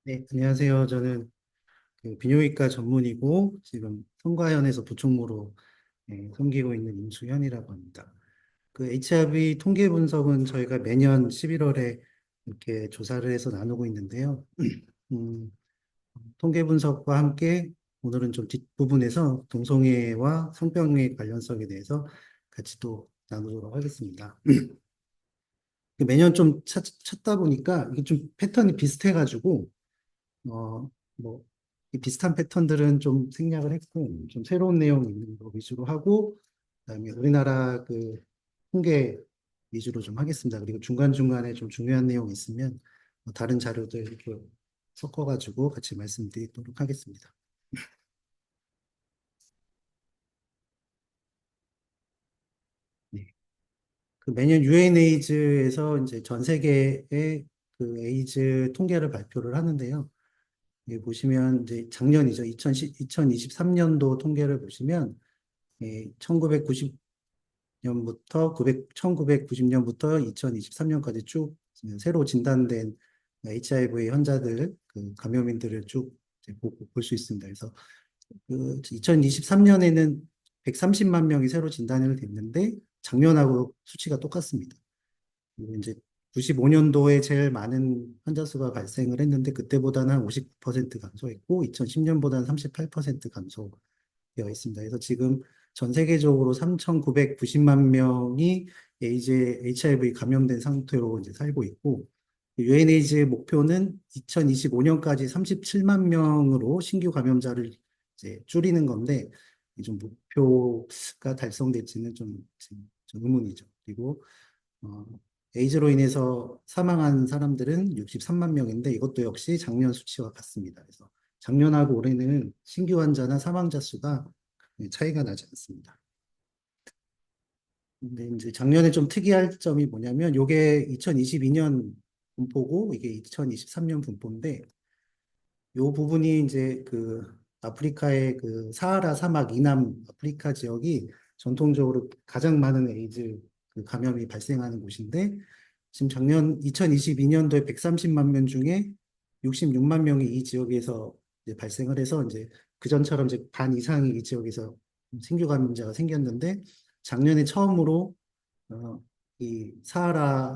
네, 안녕하세요. 저는 그 비뇨기과 전문이고 지금 성과현에서 부총무로 섬기고 있는 임수현이라고 합니다. 그 HIV 통계 분석은 저희가 매년 11월에 이렇게 조사를 해서 나누고 있는데요. 음, 통계 분석과 함께 오늘은 좀 뒷부분에서 동성애와 성병의 관련성에 대해서 같이 또 나누도록 하겠습니다. 매년 좀 찾다 보니까 이게 좀 패턴이 비슷해가지고 어, 뭐, 이 비슷한 패턴들은 좀 생략을 했고, 좀 새로운 내용 있는 거 위주로 하고, 그다음에 우리나라 그 통계 위주로 좀 하겠습니다. 그리고 중간중간에 좀 중요한 내용 있으면 다른 자료들 이렇게 섞어가지고 같이 말씀드리도록 하겠습니다. 네. 그 매년 UNAIDS에서 이제 전 세계의 그 에이즈 통계를 발표를 하는데요. 여기 보시면 이제 작년이죠. 2023년도 통계를 보시면 1990년부터 1990년부터 2023년까지 쭉 새로 진단된 HIV 환자들, 그 감염인들을 쭉 볼 수 있습니다. 그래서 그 2023년에는 130만 명이 새로 진단이 됐는데 작년하고 수치가 똑같습니다. 그리고 이제 95년도에 제일 많은 환자 수가 발생을 했는데 그때보다는 한 50% 감소했고 2010년보다는 38% 감소 되어 있습니다. 그래서 지금 전 세계적으로 3,990만 명이 이제 HIV 감염된 상태로 이제 살고 있고, UNAIDS 목표는 2025년까지 37만 명으로 신규 감염자를 이제 줄이는 건데, 이좀 목표가 달성될지는 좀 의문이죠. 그리고 어, 에이즈로 인해서 사망한 사람들은 63만 명인데 이것도 역시 작년 수치와 같습니다. 그래서 작년하고 올해는 신규 환자나 사망자 수가 차이가 나지 않습니다. 근데 이제 작년에 좀 특이할 점이 뭐냐면 이게 2022년 분포고 이게 2023년 분포인데 이 부분이 이제 그 아프리카의 그 사하라 사막 이남 아프리카 지역이 전통적으로 가장 많은 에이즈 그 감염이 발생하는 곳인데 지금 작년 2022년도에 130만 명 중에 66만 명이 이 지역에서 이제 발생을 해서 이제 그전처럼 이제 반 이상이 이 지역에서 신규 감염자가 생겼는데 작년에 처음으로 이 사하라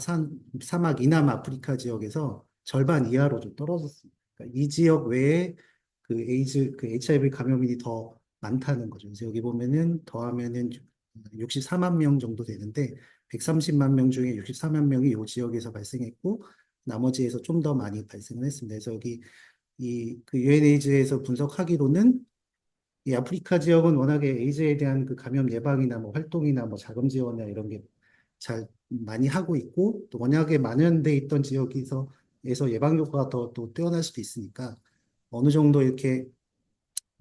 사막 이남 아프리카 지역에서 절반 이하로 좀 떨어졌습니다. 그러니까 이 지역 외에 그 HIV 감염인이 더 많다는 거죠. 그래서 여기 보면은 더하면은 64만 명 정도 되는데 130만 명 중에 64만 명이 이 지역에서 발생했고 나머지에서 좀 더 많이 발생을 했습니다. 그래서 여기 이 그 UNAIDS에서 분석하기로는 이 아프리카 지역은 워낙에 에이즈에 대한 그 감염 예방이나 뭐 활동이나 뭐 자금 지원이나 이런 게 잘 많이 하고 있고 또 워낙에 만연돼 있던 지역에서 예방 효과가 더 또 뛰어날 수도 있으니까 어느 정도 이렇게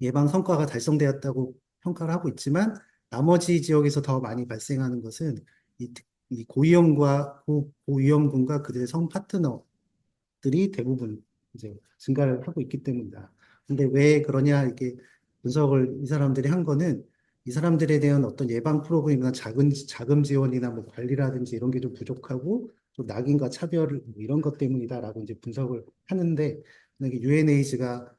예방 성과가 달성되었다고 평가를 하고 있지만 나머지 지역에서 더 많이 발생하는 것은 이 고위험군과 그들의 성 파트너들이 대부분 이제 증가를 하고 있기 때문이다. 근데 왜 그러냐 이렇게 분석을 이 사람들이 한 거는 이 사람들에 대한 어떤 예방 프로그램이나 자금 지원이나 뭐 관리라든지 이런 게 좀 부족하고 또 낙인과 차별 뭐 이런 것 때문이다라고 이제 분석을 하는데 만약에 UNAIDS가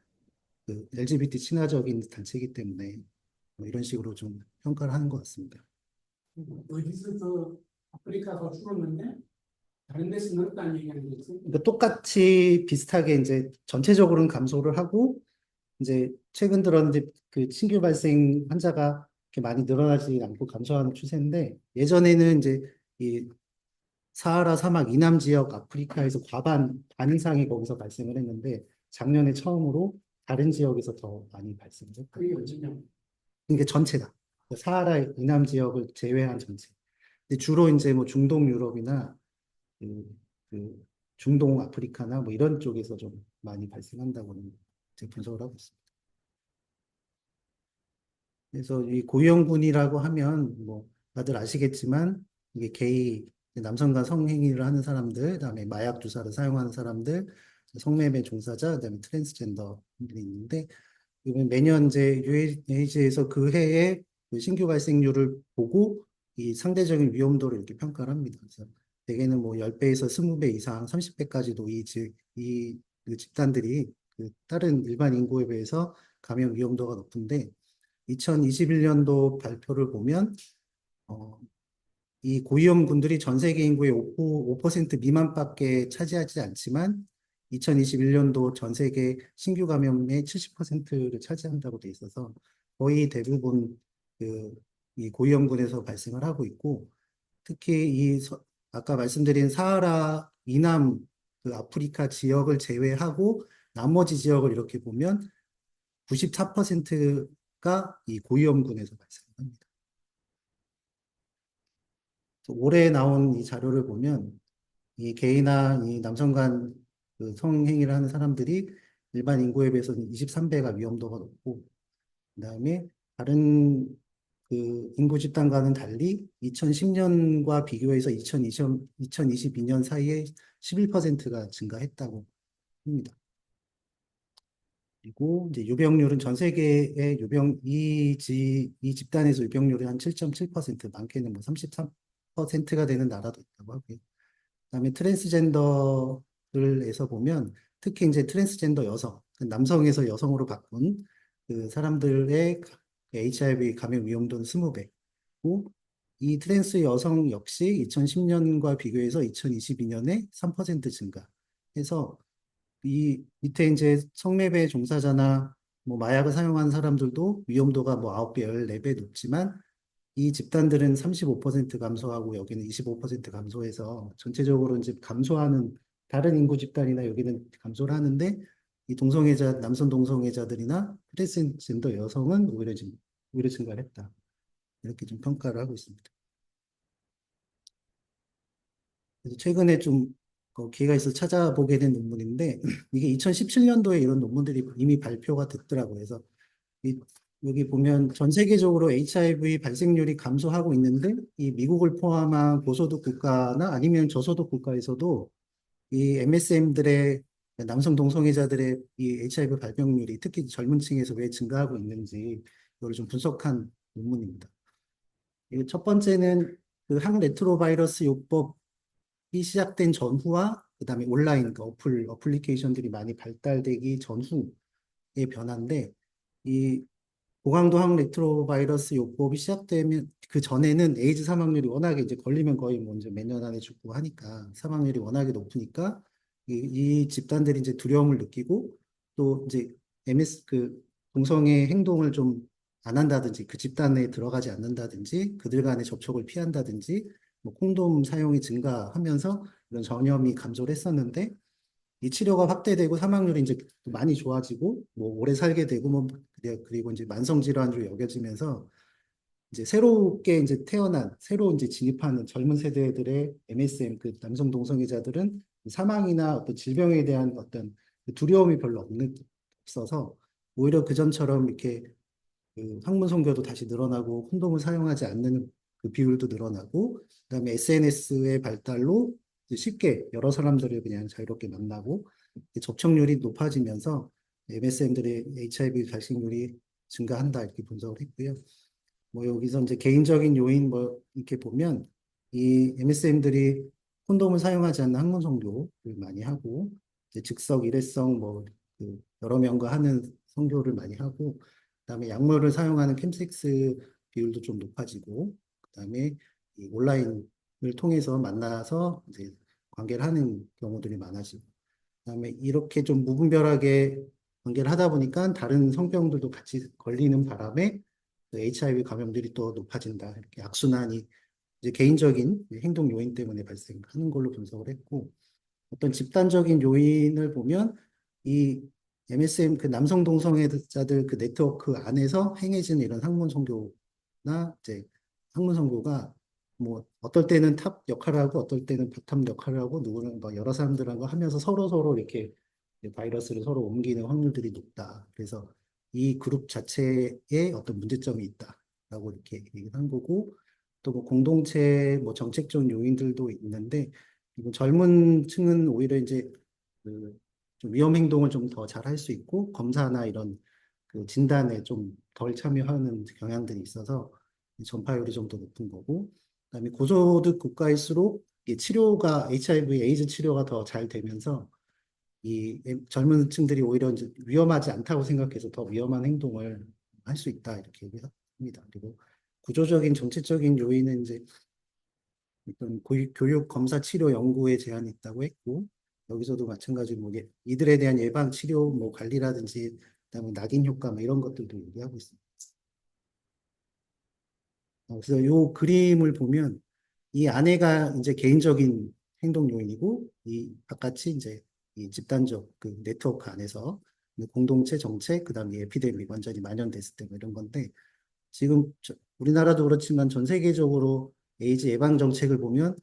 그 LGBT 친화적인 단체이기 때문에 뭐 이런 식으로 좀 평가를 하는 것 같습니다. 어디서 더 아프리카 더 줄었는데 다른 데서 늘었다는 얘기 아니겠지? 그러니까 똑같이 비슷하게 이제 전체적으로는 감소를 하고 이제 최근 들어 이제 그 신규 발생 환자가 이렇게 많이 늘어나지 않고 감소하는 추세인데 예전에는 이제 이 사하라 사막 이남 지역 아프리카에서 반 이상이 거기서 발생을 했는데 작년에 처음으로 다른 지역에서 더 많이 발생했고 그게 언제냐? 이게 전체다. 사하라 이남 지역을 제외한 전체. 근데 주로 이제 뭐 중동 유럽이나 그, 그 중동 아프리카나 뭐 이런 쪽에서 좀 많이 발생한다고는 이제 분석을 하고 있습니다. 그래서 이 고위험군이라고 하면 뭐 다들 아시겠지만 이게 남성 간 성행위를 하는 사람들, 그다음에 마약 주사를 사용하는 사람들, 성매매 종사자, 그다음에 트랜스젠더들이 있는데 이번 매년 이제 UNAIDS에서 그 해의 그 신규 발생률을 보고 이 상대적인 위험도를 이렇게 평가를 합니다. 그래서 대개는 뭐 10배에서 20배 이상, 30배까지도 이 그 집단들이 그 다른 일반 인구에 비해서 감염 위험도가 높은데 2021년도 발표를 보면 어, 이 고위험군들이 전 세계 인구의 5% 미만밖에 차지하지 않지만 2021년도 전 세계 신규 감염의 70%를 차지한다고 돼 있어서 거의 대부분 그, 이 고위험군에서 발생을 하고 있고 특히 아까 말씀드린 사하라 이남 그 아프리카 지역을 제외하고 나머지 지역을 이렇게 보면 94%가 이 고위험군에서 발생합니다. 올해 나온 이 자료를 보면 이 게이나 이 남성 간그 성행위를 하는 사람들이 일반 인구에 비해서는 23배가 위험도가 높고, 그다음에 다른 그 인구 집단과는 달리 2010년과 비교해서 2022년 사이에 11%가 증가했다고 합니다. 그리고 이제 유병률은 전 세계의 이 집단에서 유병률이 한 7.7%, 많게는 뭐 33%가 되는 나라도 있다고 하고요. 그다음에 트랜스젠더를에서 보면 특히 이제 트랜스젠더 여성, 그 남성에서 여성으로 바꾼 그 사람들의 HIV 감염 위험도는 20배고 이 트랜스 여성 역시 2010년과 비교해서 2022년에 3% 증가해서 이 밑에 이제 성매매 종사자나 뭐 마약을 사용하는 사람들도 위험도가 뭐 9배, 14배 높지만 이 집단들은 35% 감소하고 여기는 25% 감소해서 전체적으로 이제 감소하는 다른 인구 집단이나 여기는 감소를 하는데 이 남성 동성애자들이나 트랜스젠더 여성은 오히려 증가를 했다. 이렇게 좀 평가를 하고 있습니다. 그래서 최근에 좀 기회가 있어 찾아보게 된 논문인데 이게 2017년도에 이런 논문들이 이미 발표가 됐더라고요. 그래서 이- 여기 보면 전 세계적으로 HIV 발생률이 감소하고 있는데 이 미국을 포함한 고소득 국가나 아니면 저소득 국가에서도 이 MSM들의 남성 동성애자들의 이 HIV 발병률이 특히 젊은 층에서 왜 증가하고 있는지 이걸 좀 분석한 논문입니다. 이첫 번째는 그 항레트로바이러스 요법이 시작된 전후와 그다음에 온라인 그 어플리케이션들이 많이 발달되기 전후의 변화인데 이 고강도 항레트로바이러스 요법이 시작되면 그 전에는 에이즈 사망률이 워낙에 이제 걸리면 거의 뭐 이제 몇 년 안에 죽고 하니까 사망률이 워낙에 높으니까 이 집단들이 이제 두려움을 느끼고 또 이제 그 동성애 행동을 좀 안 한다든지 그 집단에 들어가지 않는다든지 그들 간의 접촉을 피한다든지 뭐 콘돔 사용이 증가하면서 이런 전염이 감소를 했었는데 이 치료가 확대되고 사망률이 이제 또 많이 좋아지고 뭐 오래 살게 되고 뭐 그리고 이제 만성 질환으로 여겨지면서 이제 새롭게 이제 태어난 새로 이제 진입하는 젊은 세대들의 MSM 그 남성 동성애자들은 사망이나 어떤 질병에 대한 어떤 그 두려움이 별로 없어서 오히려 그전처럼 이렇게 그 학문 성교도 다시 늘어나고 콘돔을 사용하지 않는 그 비율도 늘어나고 그다음에 SNS의 발달로 이제 쉽게 여러 사람들을 그냥 자유롭게 만나고 접촉률이 높아지면서 MSM들의 HIV 발생률이 증가한다 이렇게 분석을 했고요. 뭐 여기서 이제 개인적인 요인 뭐 이렇게 보면 이 MSM들이 콘돔을 사용하지 않는 학문 성교를 많이 하고 이제 즉석 일회성 뭐그 여러 명과 하는 성교를 많이 하고 그다음에 약물을 사용하는 캠섹스 비율도 좀 높아지고 그다음에 이 온라인을 통해서 만나서 이제 관계를 하는 경우들이 많아지고 그다음에 이렇게 좀 무분별하게 관계를 하다 보니까 다른 성병들도 같이 걸리는 바람에 그 HIV 감염들이 또 높아진다. 이렇게 악순환이 이제 개인적인 행동 요인 때문에 발생하는 걸로 분석을 했고 어떤 집단적인 요인을 보면 이 MSM 그 남성 동성애자들 그 네트워크 안에서 행해지는 이런 학문 선교나 이제 학문 선교가 뭐 어떨 때는 탑 역할을 하고 어떨 때는 바텀 역할을 하고 누구는 뭐 여러 사람들하고 하면서 서로 이렇게 바이러스를 서로 옮기는 확률들이 높다. 그래서 이 그룹 자체에 어떤 문제점이 있다라고 이렇게 얘기를 한 거고 또 뭐 공동체 뭐 정책적 요인들도 있는데 이건 젊은 층은 오히려 이제 그좀 위험 행동을 좀 더 잘 할 수 있고 검사나 이런 그 진단에 좀 덜 참여하는 경향들이 있어서 이 전파율이 좀 더 높은 거고 그다음에 고소득 국가일수록 이 치료가 HIV 에이즈 치료가 더 잘 되면서 젊은 층들이 오히려 이제 위험하지 않다고 생각해서 더 위험한 행동을 할 수 있다 이렇게 얘기합니다. 그리고 구조적인 정치적인 요인은 이제 어떤 교육, 검사, 치료 연구에 제한이 있다고 했고 여기서도 마찬가지로 뭐 이들에 대한 예방, 치료, 뭐 관리라든지 그다음에 낙인 효과 뭐 이런 것들도 얘기하고 있습니다. 그래서 요 그림을 보면 이 안에가 이제 개인적인 행동 요인이고 이 바깥이 이제 이 집단적 그 네트워크 안에서 공동체 정책 그다음에 에피데믹 완전히 만연됐을 때 뭐 이런 건데 지금 우리나라도 그렇지만 전 세계적으로 에이즈 예방 정책을 보면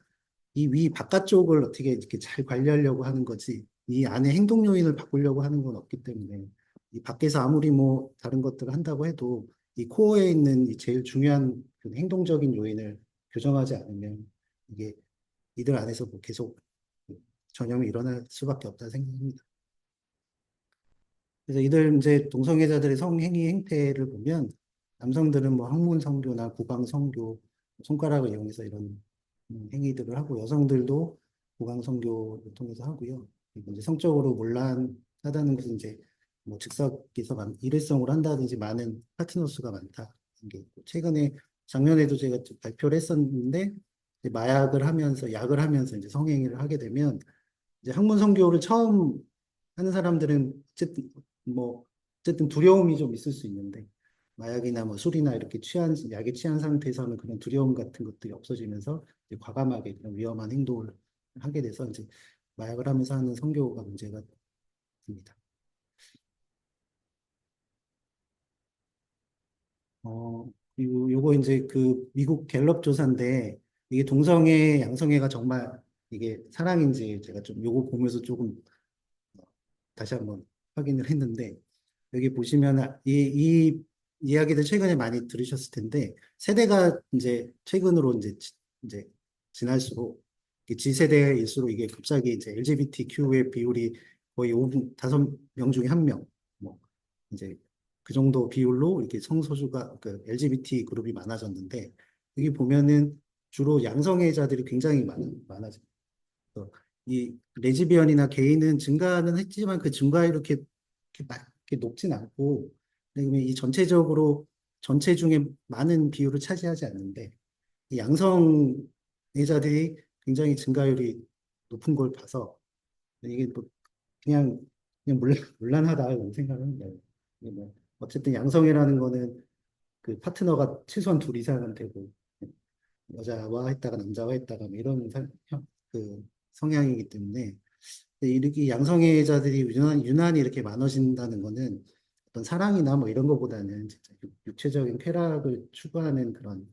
이 위 바깥쪽을 어떻게 이렇게 잘 관리하려고 하는 거지 이 안에 행동 요인을 바꾸려고 하는 건 없기 때문에 이 밖에서 아무리 뭐 다른 것들을 한다고 해도 이 코어에 있는 이 제일 중요한 그 행동적인 요인을 교정하지 않으면 이게 이들 안에서 뭐 계속 전염이 일어날 수밖에 없다 생각합니다. 그래서 이들 이제 동성애자들의 성행위 행태를 보면 남성들은 뭐 학문 성교나 구강 성교, 손가락을 이용해서 이런 행위들을 하고 여성들도 구강 성교를 통해서 하고요. 그리고 이제 성적으로 문란하다는 것은 이제 뭐 즉석에서 일회성으로 한다든지 많은 파트너 수가 많다. 이게 있고 최근에 작년에도 제가 좀 발표를 했었는데 이제 마약을 하면서 약을 하면서 이제 성행위를 하게 되면 이제 학문 성교를 처음 하는 사람들은 뭐 어쨌든 두려움이 좀 있을 수 있는데 마약이나 뭐 술이나 이렇게 약에 취한 상태에서는 그런 두려움 같은 것들이 없어지면서 이제 과감하게 그런 위험한 행동을 하게 돼서 이제 마약을 하면서 하는 성교가 문제가 됩니다. 그리고 요거 이제 그 미국 갤럽 조사인데 이게 동성애, 양성애가 정말 이게 사랑인지 제가 좀 요거 보면서 조금 다시 한번 확인을 했는데 여기 보시면 이 이야기들 최근에 많이 들으셨을 텐데 세대가 이제 최근으로 이제 지날수록 G세대일수록 이게 갑자기 이제 LGBTQ의 비율이 거의 5분 5명 중에 1명 뭐 이제 그 정도 비율로 이렇게 성소수가 그 LGBT 그룹이 많아졌는데 여기 보면은 주로 양성애자들이 굉장히 많아져요. 그래서 이 레즈비언이나 게이는 증가는 했지만 그 증가율이 이렇게 높진 않고 그다음에 이 전체적으로 전체 중에 많은 비율을 차지하지 않는데 이 양성애자들이 굉장히 증가율이 높은 걸 봐서 이게 뭐 그냥 물란하다 이런 생각합니다. 이게 뭐 어쨌든 양성애라는 거는 그 파트너가 최소한 둘 이상은 되고 여자와 했다가 남자와 했다가 뭐 이런 그 성향이기 때문에 이렇게 양성애자들이 유난히 이렇게 많아진다는 거는 어떤 사랑이나 뭐 이런 것보다는 진짜 육체적인 쾌락을 추구하는 그런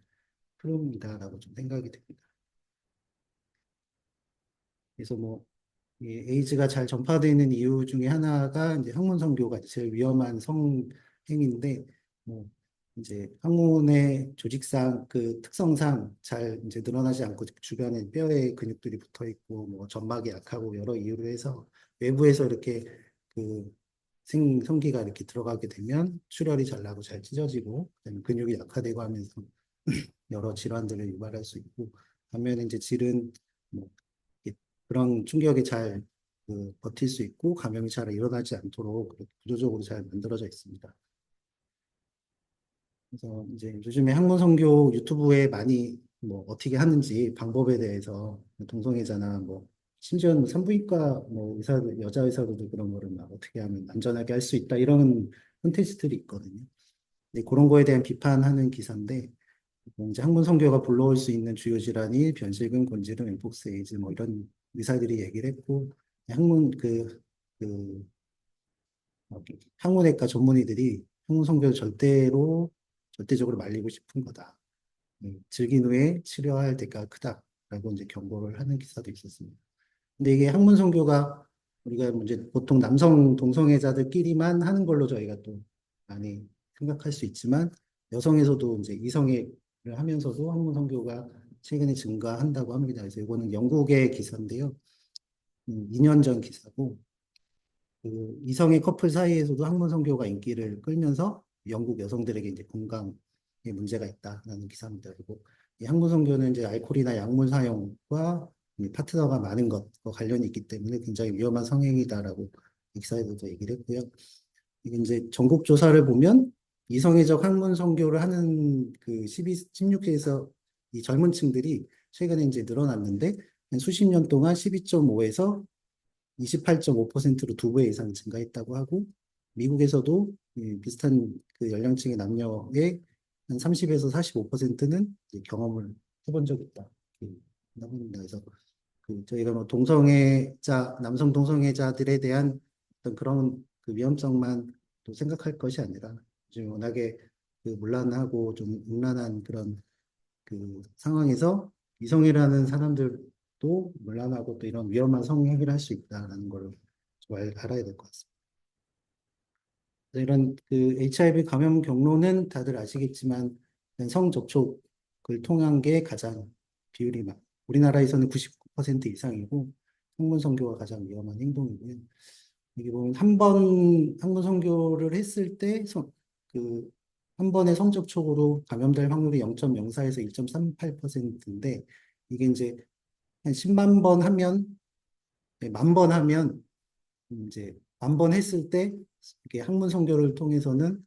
흐름이다라고 좀 생각이 됩니다. 그래서 뭐 이 에이즈가 잘 전파되는 이유 중에 하나가 이제 학문 성교가 제일 위험한 성행위인데 뭐 이제 학문의 조직상 그 특성상 잘 이제 늘어나지 않고 주변에 뼈에 근육들이 붙어 있고 뭐 점막이 약하고 여러 이유로 해서 외부에서 이렇게 그 성기가 이렇게 들어가게 되면 출혈이 잘 나고 잘 찢어지고 그다음에 근육이 약화되고 하면서 여러 질환들을 유발할 수 있고 반면에 이제 질은 뭐 그런 충격에 잘 버틸 수 있고 감염이 잘 일어나지 않도록 그렇게 구조적으로 잘 만들어져 있습니다. 그래서 이제 요즘에 학문 선교 유튜브에 많이 뭐 어떻게 하는지 방법에 대해서 동성애자나 뭐 심지어는 산부인과 뭐 의사들 여자 의사들도 그런 거를 막 어떻게 하면 안전하게 할 수 있다 이런 콘텐츠들이 있거든요. 근데 그런 거에 대한 비판하는 기사인데 이제 학문 성교가 불러올 수 있는 주요 질환이 변실금, 곤지름, 엠폭스, 에이즈 뭐 이런 의사들이 얘기를 했고 학문 그 학문외과 전문의들이 학문 성교를 절대적으로 말리고 싶은 거다. 즐긴 후에 치료할 대가가 크다라고 이제 경고를 하는 기사도 있었습니다. 근데 이게 학문 성교가 우리가 이제 보통 남성 동성애자들끼리만 하는 걸로 저희가 또 많이 생각할 수 있지만 여성에서도 이제 이성애를 하면서도 학문 성교가 최근에 증가한다고 합니다. 그래서 이거는 영국의 기사인데요. 2년 전 기사고 그 이성의 커플 사이에서도 학문 성교가 인기를 끌면서 영국 여성들에게 이제 건강에 문제가 있다라는 기사입니다. 그리고 이 학문 성교는 이제 알코올이나 약물 사용과 이 파트너가 많은 것과 관련이 있기 때문에 굉장히 위험한 성행위다라고 기사에서도 얘기를 했고요. 이게 이제 전국 조사를 보면 이성애적 학문 선교를 하는 그 16세에서 이 젊은 층들이 최근에 이제 늘어났는데 한 수십 년 동안 12.5에서 28.5%로 두 배 이상 증가했다고 하고 미국에서도 비슷한 그 연령층의 남녀의 한 30에서 45%는 경험을 해본 적이 있다. 이렇게 합니다. 그래서 그 저희가 뭐 동성애자, 남성 동성애자들에 대한 어떤 그런 그 위험성만 또 생각할 것이 아니라 요즘 워낙에 그 문란하고 좀 음란한 그런 그 상황에서 이성애라는 사람들도 문란하고 또 이런 위험한 성행위를 할 수 있다라는 걸 좀 알아야 될 것 같습니다. 그래서 이런 그 HIV 감염 경로는 다들 아시겠지만 성접촉을 통한 게 가장 비율이 많. 우리나라에서는 99% 이상이고 성문 선교가 가장 위험한 행동이고요. 여기 보면 한 번 학문 선교를 했을 때 그 한 번의 성접촉으로 감염될 확률이 0.04에서 1.38%인데 이게 이제 한 10만 번 하면 만 번 하면 이제 만 번 했을 때 이게 학문 선교를 통해서는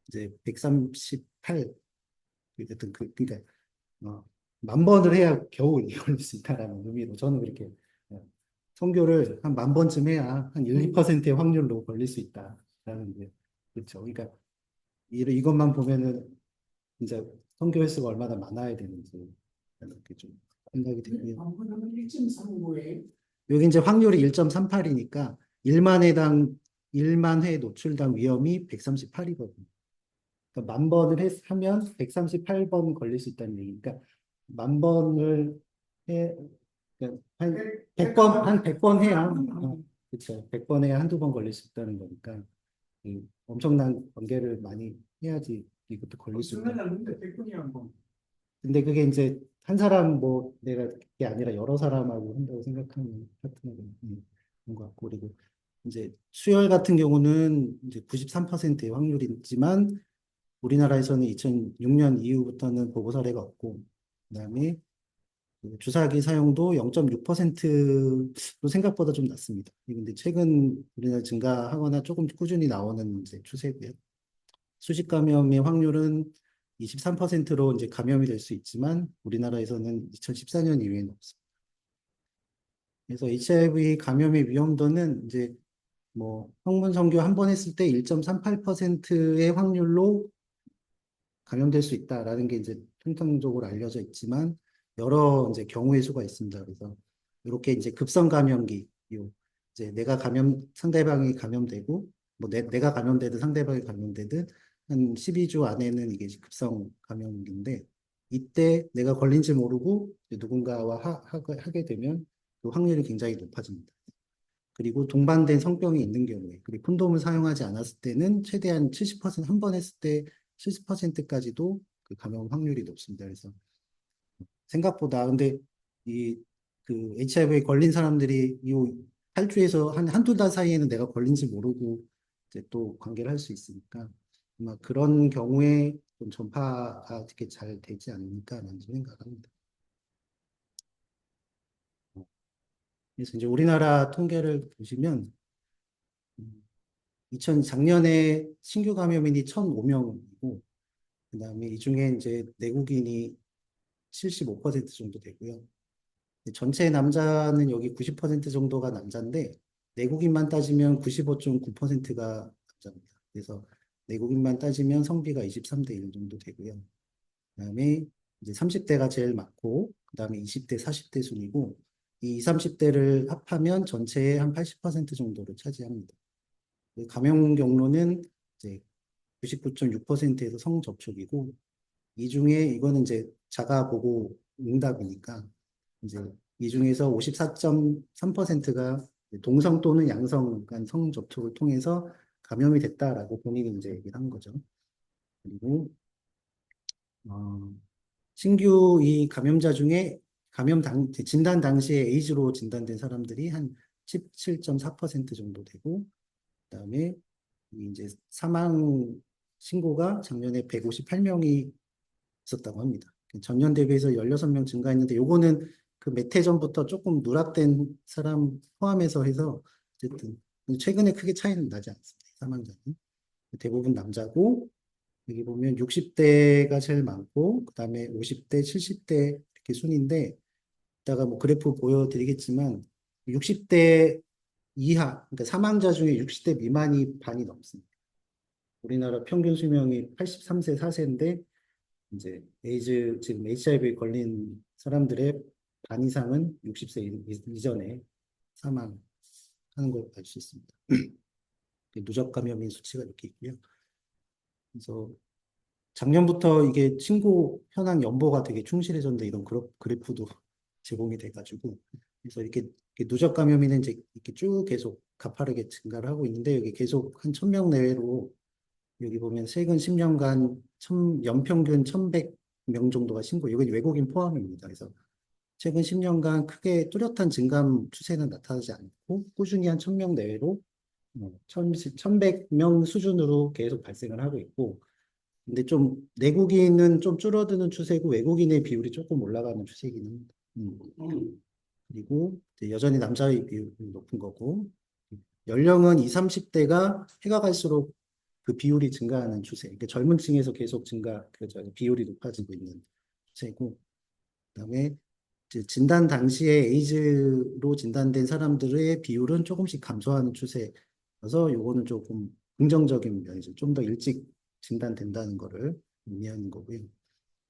이제 138 어쨌든 그러니까 어, 만 번을 해야 겨우 이게 걸릴 수 있다라는 의미로 저는 그렇게 선교를 한 만 번쯤 해야 한 1, 2%의 확률로 걸릴 수 있다라는 게 그렇죠. 그러니까 이것만 보면은 진짜 선교 횟수가 얼마나 많아야 되는지 이렇게 좀 생각이 되고요. 한번하면 1.39에 여기 이제 확률이 1.38이니까 1만 회당 1만 회 노출당 위험이 138이거든요. 그러니까 만 번을 하면 138번 걸릴 수 있다는 얘기니까 만 번을 해 그러니까 한 100번 한 100번 해야 그렇죠. 100번 해야 한두 번 걸릴 수 있다는 거니까 엄청난 관계를 많이 해야지 이것도 걸릴 수 있다. 없으면 100분이야 뭐. 근데 그게 이제 한 사람 뭐 내가 그게 아니라 여러 사람하고 한다고 생각하는 파트너가 있는 것 같고 그리고 이제 수혈 같은 경우는 이제 93%의 확률이지만 우리나라에서는 2006년 이후부터는 보고 사례가 없고 그다음에 그 주사기 사용도 0.6%로 생각보다 좀 낮습니다. 근데 최근 우리나라 증가하거나 조금 꾸준히 나오는 이제 추세고요. 수직 감염의 확률은 23%로 이제 감염이 될 수 있지만 우리나라에서는 2014년 이후에는 없습니다. 그래서 HIV 감염의 위험도는 이제 뭐 항문 선교 한 번 했을 때 1.38%의 확률로 감염될 수 있다라는 게 이제 통상적으로 알려져 있지만 여러 이제 경우의 수가 있습니다. 그래서 이렇게 이제 급성 감염기, 이제 상대방이 감염되고 뭐 내가 감염되든 상대방이 감염되든 한 12주 안에는 이게 급성 감염기인데 이때 내가 걸린지 모르고 누군가와 하게 되면 그 확률이 굉장히 높아집니다. 그리고 동반된 성병이 있는 경우에, 그리고 콘돔을 사용하지 않았을 때는 최대한 70%, 한 번 했을 때 70%까지도 그 감염 확률이 높습니다. 그래서 생각보다, 근데 이, 그 HIV에 걸린 사람들이 이 8주에서 한두 달 사이에는 내가 걸린지 모르고 이제 또 관계를 할 수 있으니까 아마 그런 경우에 좀 전파가 어떻게 잘 되지 않을까라는 생각합니다. 그래서 이제 우리나라 통계를 보시면 작년에 신규 감염인이 1,005명이고, 그 다음에 이 중에 이제 내국인이 75% 정도 되고요. 전체 남자는 여기 90% 정도가 남자인데, 내국인만 따지면 95.9%가 남자입니다. 그래서 내국인만 따지면 성비가 23대 1 정도 되고요. 그 다음에 이제 30대가 제일 많고, 그 다음에 20대, 40대 순이고, 이 20, 30대를 합하면 전체의 한 80% 정도를 차지합니다. 그 감염 경로는 이제 99.6%에서 성접촉이고, 이 중에 이거는 이제 자가 보고 응답이니까, 이제 이 중에서 54.3%가 동성 또는 양성 간 성접촉을 통해서 감염이 됐다라고 본인이 이제 얘기를 한 거죠. 그리고, 어, 신규 이 감염자 중에 진단 당시에 에이즈로 진단된 사람들이 한 17.4% 정도 되고, 그다음에 이제 사망 신고가 작년에 158명이 있었다고 합니다. 전년 대비해서 16명 증가했는데 요거는 그 몇 해 전부터 조금 누락된 사람 포함해서 해서 어쨌든 최근에 크게 차이는 나지 않습니다. 사망자는 대부분 남자고 여기 보면 60대가 제일 많고 그다음에 50대, 70대 이렇게 순인데 이따가 뭐 그래프 보여드리겠지만 60대 이하 그러니까 사망자 중에 60대 미만이 반이 넘습니다. 우리나라 평균 수명이 83세, 4세인데 이제 에이즈 지금 HIV 걸린 사람들의 반 이상은 60세 이전에 사망하는 걸 알 수 있습니다. 누적 감염인 수치가 이렇게 있고요. 그래서 작년부터 이게 친구 현황 연보가 되게 충실해졌는데 이런 그래프도 제공이 돼가지고 그래서 이렇게 누적 감염인은 이제 이렇게 쭉 계속 가파르게 증가를 하고 있는데 여기 계속 한 1000명 내외로 여기 보면 최근 10년간 연평균 1100명 정도가 신고, 이건 외국인 포함입니다. 그래서 최근 10년간 크게 뚜렷한 증감 추세는 나타나지 않고 꾸준히 한 1000명 내외로 1100명 수준으로 계속 발생을 하고 있고, 근데 좀 내국인은 좀 줄어드는 추세고 외국인의 비율이 조금 올라가는 추세이긴 합니다. 그리고 이제 여전히 남자의 비율이 높은 거고, 연령은 20, 30대가 해가 갈수록 그 비율이 증가하는 추세. 그러니까 젊은 층에서 계속 비율이 높아지고 있는 추세고, 그다음에 이제 진단 당시에 에이즈로 진단된 사람들의 비율은 조금씩 감소하는 추세여서 요거는 조금 긍정적인 면이죠. 좀 더 일찍 진단된다는 거를 의미하는 거고요.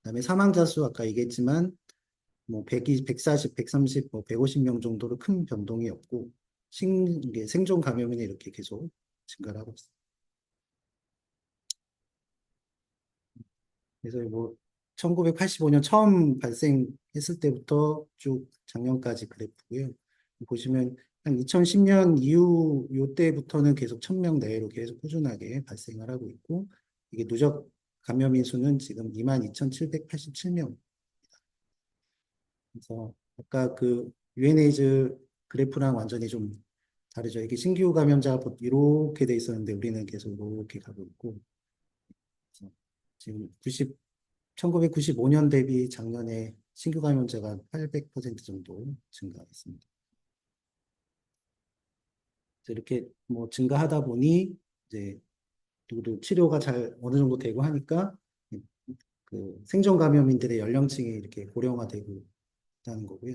그다음에 사망자 수 아까 얘기했지만 뭐 120, 140, 130, 뭐 150명 정도로 큰 변동이 없고 이게 생존 감염이 이렇게 계속 증가를 하고 있습니다. 그래서 뭐 1985년 처음 발생했을 때부터 쭉 작년까지 그래프고요. 보시면 한 2010년 이후 요때부터는 계속 1000명 내외로 계속 꾸준하게 발생을 하고 있고 이게 누적 감염인 수는 지금 22,787명. 그래서 아까 그 UNAIDS 그래프랑 완전히 좀 다르죠. 이게 신규 감염자가 이렇게 돼 있었는데 우리는 계속 이렇게 가고 있고 그래서 지금 1995년 대비 작년에 신규 감염자가 800% 정도 증가했습니다. 그래서 이렇게 뭐 증가하다 보니 이제 또 치료가 잘 어느 정도 되고 하니까 그 생존 감염인들의 연령층이 이렇게 고령화되고 있다는 거고요.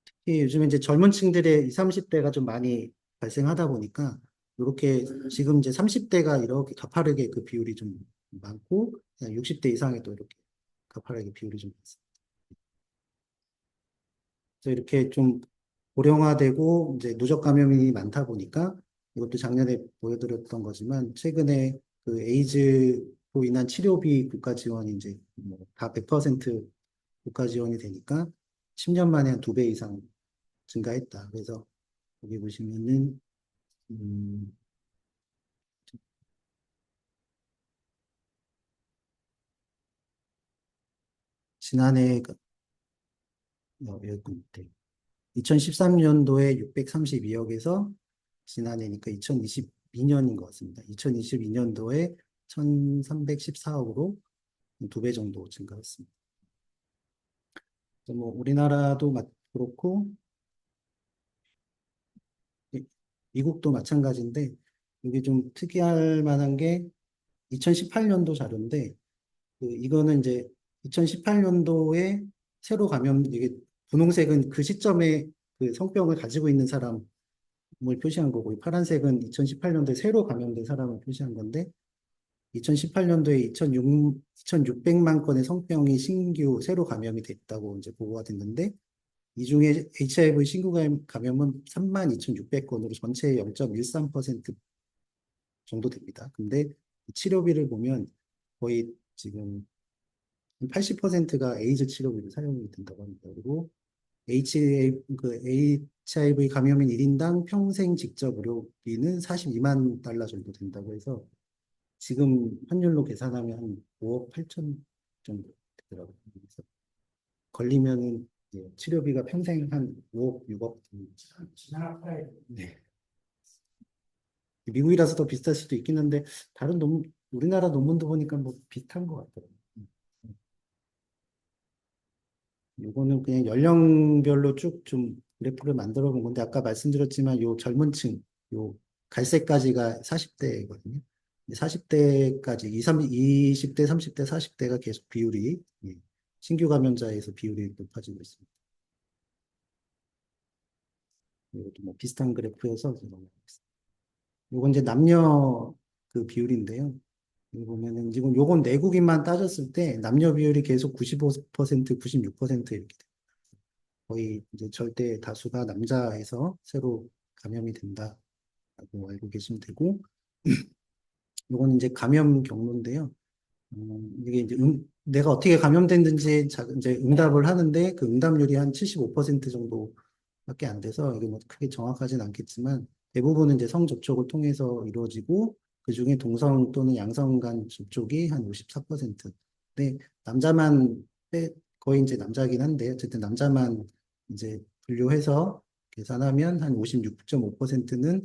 특히 요즘에 이제 젊은 층들의 20, 30대가 좀 많이 발생하다 보니까 이렇게 지금 이제 30대가 이렇게 가파르게 그 비율이 좀 많고 60대 이상에도 이렇게 가파르게 비율이 좀 많습니다. 그래서 이렇게 좀 고령화되고 이제 누적 감염이 많다 보니까 이것도 작년에 보여드렸던 거지만 최근에 그 에이즈로 인한 치료비 국가 지원이 이제 뭐다 100% 국가 지원이 되니까 10년 만에 한 2배 이상 증가했다. 그래서 여기 보시면은 음, 지난해 여기 밑에 2013년도에 632억에서 지난해니까 2022년인 것 같습니다. 2022년도에 1314억으로 2배 정도 증가했습니다. 뭐 우리나라도 그렇고 미- 미국도 마찬가지인데 이게 좀 특이할 만한 게 2018년도 자료인데 이거는 이제 2018년도에 새로 감염 이게 분홍색은 그 시점에 그 성병을 가지고 있는 사람을 표시한 거고 이 파란색은 2018년도에 새로 감염된 사람을 표시한 건데 2018년도에 2,600만 건의 성병이 신규 새로 감염이 됐다고 이제 보고가 됐는데 이 중에 HIV 신규 감염은 32,600건으로 전체의 0.13% 정도 됩니다. 근데 치료비를 보면 거의 지금 80%가 에이즈 치료비로 사용이 된다고 합니다. 그리고 HIV 감염인 1인당 평생 직접 의료비는 42만 달러 정도 된다고 해서 지금 환율로 계산하면 한 5억 8천 정도 되더라고요. 그래서 걸리면은 이제 치료비가 평생 한 5억, 6억. 지나라 팔아야 돼. 네. 미국이라서 더 비쌀 수도 있긴 한데 다른 우리나라 논문도 보니까 뭐 비슷한 것 같더라고요. 요거는 그냥 연령별로 쭉 좀 그래프를 만들어 본 건데, 아까 말씀드렸지만 요 젊은 층, 요 갈색까지가 40대거든요. 40대까지, 20대, 30대, 40대가 계속 비율이, 예, 신규 감염자에서 비율이 높아지고 있습니다. 이것도 뭐 비슷한 그래프여서 넘어가겠습니다. 요건 이제 남녀 그 비율인데요. 여기 보면은 지금 요건 내국인만 따졌을 때 남녀 비율이 계속 95%, 96% 이렇게 돼요. 거의 이제 절대 다수가 남자에서 새로 감염이 된다라고 알고 계시면 되고, 요거는 이제 감염 경로인데요. 이게 이제 내가 어떻게 감염됐는지 이제 응답을 하는데 그 응답률이 한 75% 정도밖에 안 돼서 이게 뭐 크게 정확하진 않겠지만 대부분은 이제 성접촉을 통해서 이루어지고 그중에 동성 또는 양성 간 접촉이 한 54%. 근데 남자만 거의 이제 남자긴 한데 어쨌든 남자만 이제 분류해서 계산하면 한 56.5%는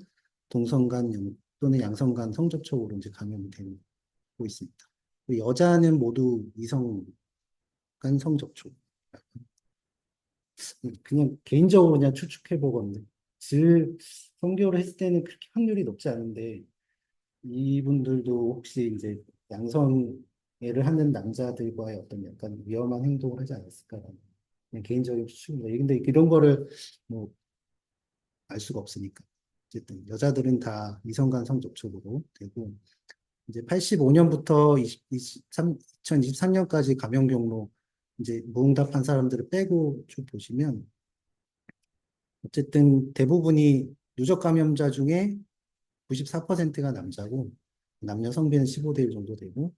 동성 간 또는 양성 간 성접촉으로 이제 감염이 되고 있습니다. 그 여자는 모두 이성 간 성접촉. 그냥 개인적으로 그냥 추측해 보건데, 성교를 했을 때는 그렇게 확률이 높지 않은데, 이분들도 혹시 이제 양성애를 하는 남자들과의 어떤 약간 위험한 행동을 하지 않았을까라는 그냥 개인적인 추측입니다. 근데 이런 거를 뭐 알 수가 없으니까. 어쨌든 여자들은 다 이성간 성접촉으로 되고, 이제 85년부터 2023년까지 감염 경로 이제 무응답한 사람들을 빼고 쭉 보시면 어쨌든 대부분이 누적 감염자 중에 94%가 남자고 남녀 성비는 15대 1 정도 되고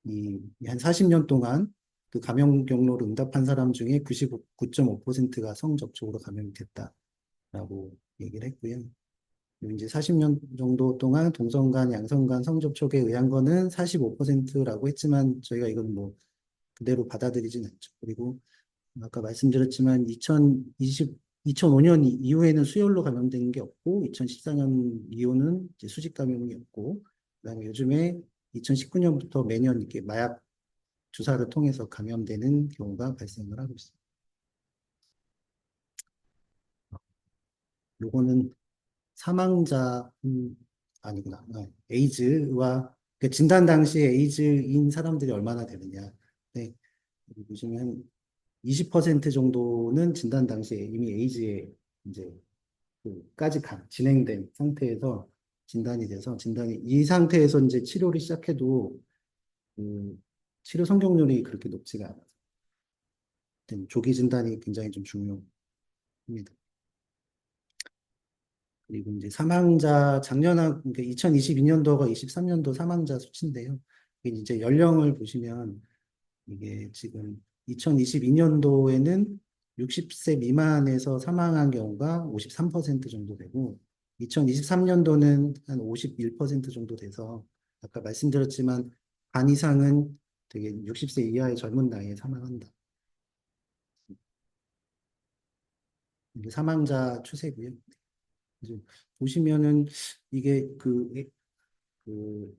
이 한 40년 동안 그 감염 경로를 응답한 사람 중에 99.5%가 성접촉으로 감염이 됐다라고 얘기를 했고요. 그리고 이제 40년 정도 동안 동성간, 양성간 성접촉에 의한 거는 45%라고 했지만 저희가 이건 뭐 그대로 받아들이진 않죠. 그리고 아까 말씀드렸지만 2005년 이후에는 수혈로 감염된 게 없고 2014년 이후는 이제 수직 감염이 없고 그다음에 요즘에 2019년부터 매년 이렇게 마약 주사를 통해서 감염되는 경우가 발생을 하고 있습니다. 요거는 사망자, 아니구나. 에이즈와, 그 진단 당시에 에이즈인 사람들이 얼마나 되느냐. 네, 여기 보시면 20% 정도는 진단 당시에 이미 에이즈에 이제 그까지 진행된 상태에서 진단이 돼서 이 상태에서 이제 치료를 시작해도 그 치료 성공률이 그렇게 높지가 않아요. 조기 진단이 굉장히 좀 중요합니다. 그리고 이제 그러니까 2022년도가 23년도 사망자 수치인데요. 이게 이제 연령을 보시면 이게 지금 2022년도에는 60세 미만에서 사망한 경우가 53% 정도 되고 2023년도는 한 51% 정도 돼서 아까 말씀드렸지만 반 이상은 되게 60세 이하의 젊은 나이에 사망한다. 이게 사망자 추세고요. 그래서 보시면은 이게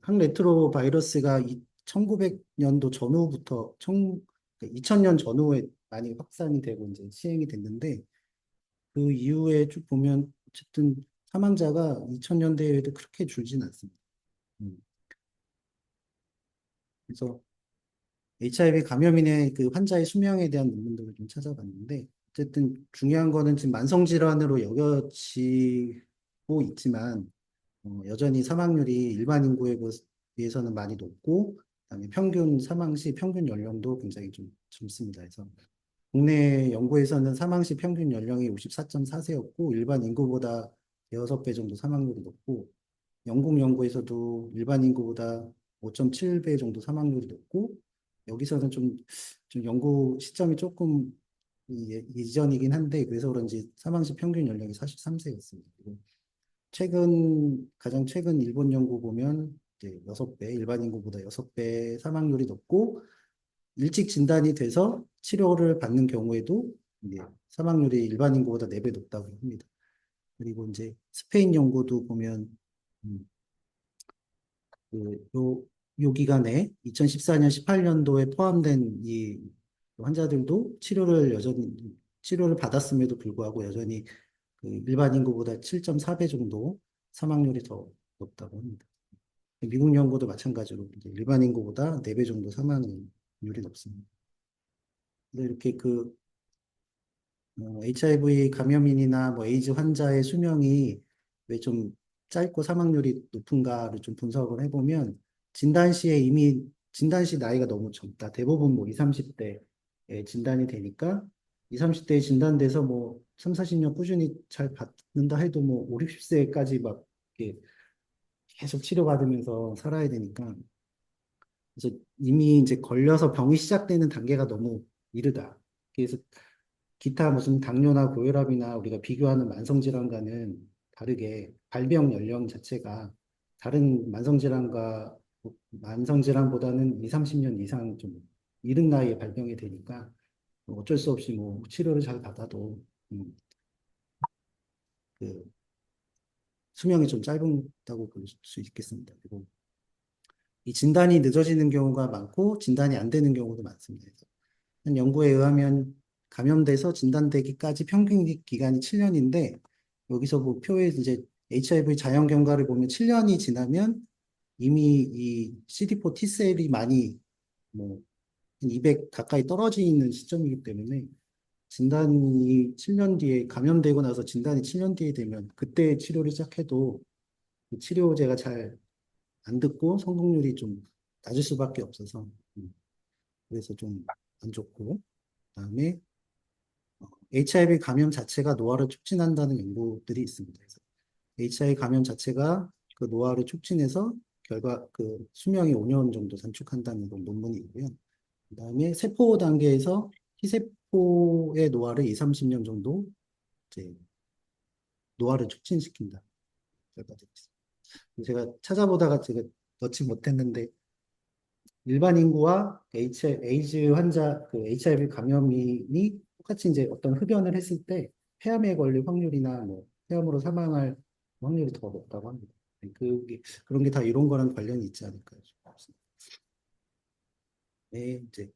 항레트로 바이러스가 1900년도 전후부터 2000년 전후에 많이 확산이 되고 이제 시행이 됐는데 그 이후에 쭉 보면 어쨌든 사망자가 2000년대에도 그렇게 줄진 않습니다. 음. 그래서 HIV 감염인의 그 환자의 수명에 대한 논문들을 좀 찾아봤는데 어쨌든 중요한 거는 지금 만성 질환으로 여겨지고 있지만 여전히 사망률이 일반 인구에 비해서는 많이 높고, 그다음에 평균 사망 시 평균 연령도 굉장히 좀 젊습니다. 그래서 국내 연구에서는 사망 시 평균 연령이 54.4세였고, 일반 인구보다 6배 정도 사망률이 높고, 영국 연구에서도 일반 인구보다 5.7배 정도 사망률이 높고, 여기서는 좀 연구 시점이 조금 이전이긴 한데, 그래서 그런지 사망 시 평균 연령이 43세였습니다. 가장 최근 일본 연구 보면 이제 6배, 일반 인구보다 6배 사망률이 높고, 일찍 진단이 돼서 치료를 받는 경우에도 이제 사망률이 일반 인구보다 4배 높다고 합니다. 그리고 이제 스페인 연구도 보면, 음, 요 기간에 2014년, 18년도에 포함된 이 환자들도 치료를 받았음에도 불구하고 여전히 그 일반 인구보다 7.4배 정도 사망률이 더 높다고 합니다. 미국 연구도 마찬가지로 이제 일반 인구보다 4배 정도 사망률이 높습니다. 근데 이렇게 HIV 감염인이나 뭐 에이즈 환자의 수명이 왜 좀 짧고 사망률이 높은가를 좀 분석을 해보면 진단 시 나이가 너무 젊다. 대부분 뭐 20, 30대에 진단이 되니까 20, 30대에 진단돼서 뭐 3, 40년 꾸준히 잘 받는다 해도 뭐 5, 60세까지 막 이렇게 계속 치료받으면서 살아야 되니까 그래서 이미 이제 걸려서 병이 시작되는 단계가 너무 이르다. 그래서 기타 무슨 당뇨나 고혈압이나 우리가 비교하는 만성질환과는 다르게 발병 연령 자체가 다른 만성질환보다는 2, 30년 이상 좀 이른 나이에 발병이 되니까 뭐 어쩔 수 없이 뭐 치료를 잘 받아도 음, 그 수명이 좀 짧다고 볼 수 있겠습니다. 그리고 이 진단이 늦어지는 경우가 많고 진단이 안 되는 경우도 많습니다. 그래서 한 연구에 의하면 감염돼서 진단되기까지 평균 기간이 7년인데 여기서 뭐 표에 이제 HIV 자연 경과를 보면 7년이 지나면 이미 이 CD4 T셀이 많이 뭐 한 200 가까이 떨어져 있는 시점이기 때문에 진단이 7년 뒤에 감염되고 나서 진단이 7년 뒤에 되면 그때 치료를 시작해도 그 치료제가 잘 안 듣고 성공률이 좀 낮을 수밖에 없어서 그래서 좀 안 좋고 그다음에 HIV 감염 자체가 노화를 촉진한다는 연구들이 있습니다. 그래서 HIV 감염 자체가 그 노화를 촉진해서 그 수명이 5년 정도 단축한다는 건 논문이 있고요. 그다음에 세포 단계에서 T세포의 노화를 2, 30년 정도 이제 노화를 촉진시킨다. 결과들이 있습니다. 제가 찾아보다가 제가 넣지 못했는데 일반 인구와 에이즈 환자, 그 HIV 감염인이 똑같이 이제 어떤 흡연을 했을 때 폐암에 걸릴 확률이나 뭐 폐암으로 사망할 확률이 더 높다고 합니다. 그런 게 다 이런 거랑 관련이 있지 않을까요? 네, 이제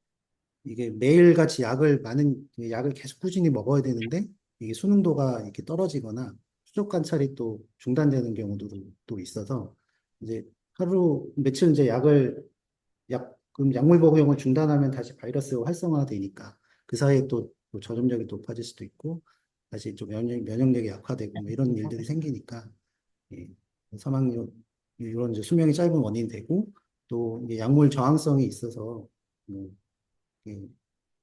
이게 매일같이 약을 계속 꾸준히 먹어야 되는데 이게 수능도가 이렇게 떨어지거나 추적 관찰이 또 중단되는 경우도 또 있어서 이제 하루 며칠 이제 그럼 약물 복용을 중단하면 다시 바이러스가 활성화되니까 그 사이에 또 전염력이 높아질 수도 있고 다시 좀 면역력이 약화되고 뭐 이런 일들이 생기니까 예, 사망률 이런 이제 수명이 짧은 원인이 되고 또 이게 약물 저항성이 있어서 뭐 예,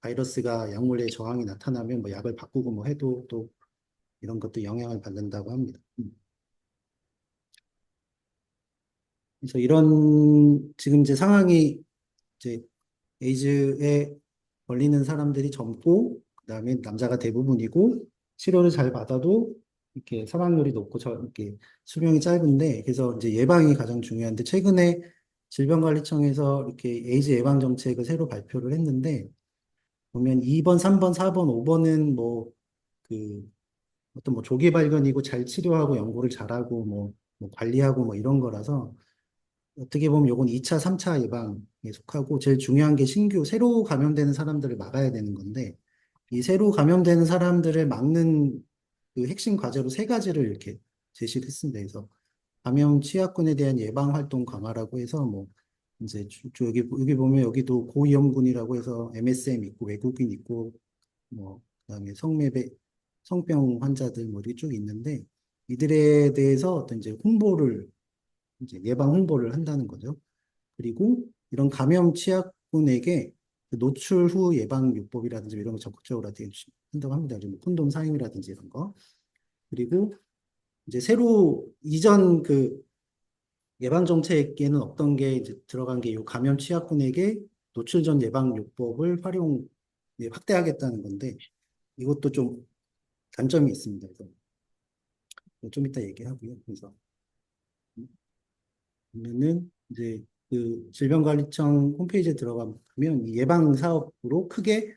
바이러스가 약물에 저항이 나타나면 뭐 약을 바꾸고 뭐 해도 또 이런 것도 영향을 받는다고 합니다. 그래서 이런 지금 이제 상황이 이제 에이즈에 걸리는 사람들이 젊고 그다음에 남자가 대부분이고 치료를 잘 받아도 이렇게 사망률이 높고 이렇게 수명이 짧은데 그래서 이제 예방이 가장 중요한데 최근에 질병관리청에서 이렇게 에이즈 예방 정책을 새로 발표를 했는데 보면 2번, 3번, 4번, 5번은 뭐 그 어떤 뭐 조기 발견이고 잘 치료하고 연구를 잘하고 뭐 관리하고 뭐 이런 거라서 어떻게 보면 요건 2차, 3차 예방에 속하고 제일 중요한 게 새로 감염되는 사람들을 막아야 되는 건데 이 새로 감염되는 사람들을 막는 그 핵심 과제로 세 가지를 이렇게 제시를 했습니다. 그래서 감염 취약군에 대한 예방 활동 강화라고 해서 뭐 이제 여기 보면 여기도 고위험군이라고 해서 MSM 있고 외국인 있고 뭐 그다음에 성병 환자들 뭐 이렇게 쭉 있는데 이들에 대해서 어떤 이제 예방 홍보를 한다는 거죠. 그리고 이런 감염 취약군에게 그 노출 후 예방 요법이라든지 이런 거 적극적으로 한다고 합니다. 그리고 콘돔 사용이라든지 이런 거. 그리고 이제 새로 이전 그 예방 정책에는 없던 게 이제 들어간 게 이 감염 취약군에게 노출 전 예방 요법을 확대하겠다는 건데 이것도 좀 단점이 있습니다. 그래서 좀 이따 얘기하고요. 그래서 보면은 이제 그 질병관리청 홈페이지에 들어가면 이 예방 사업으로 크게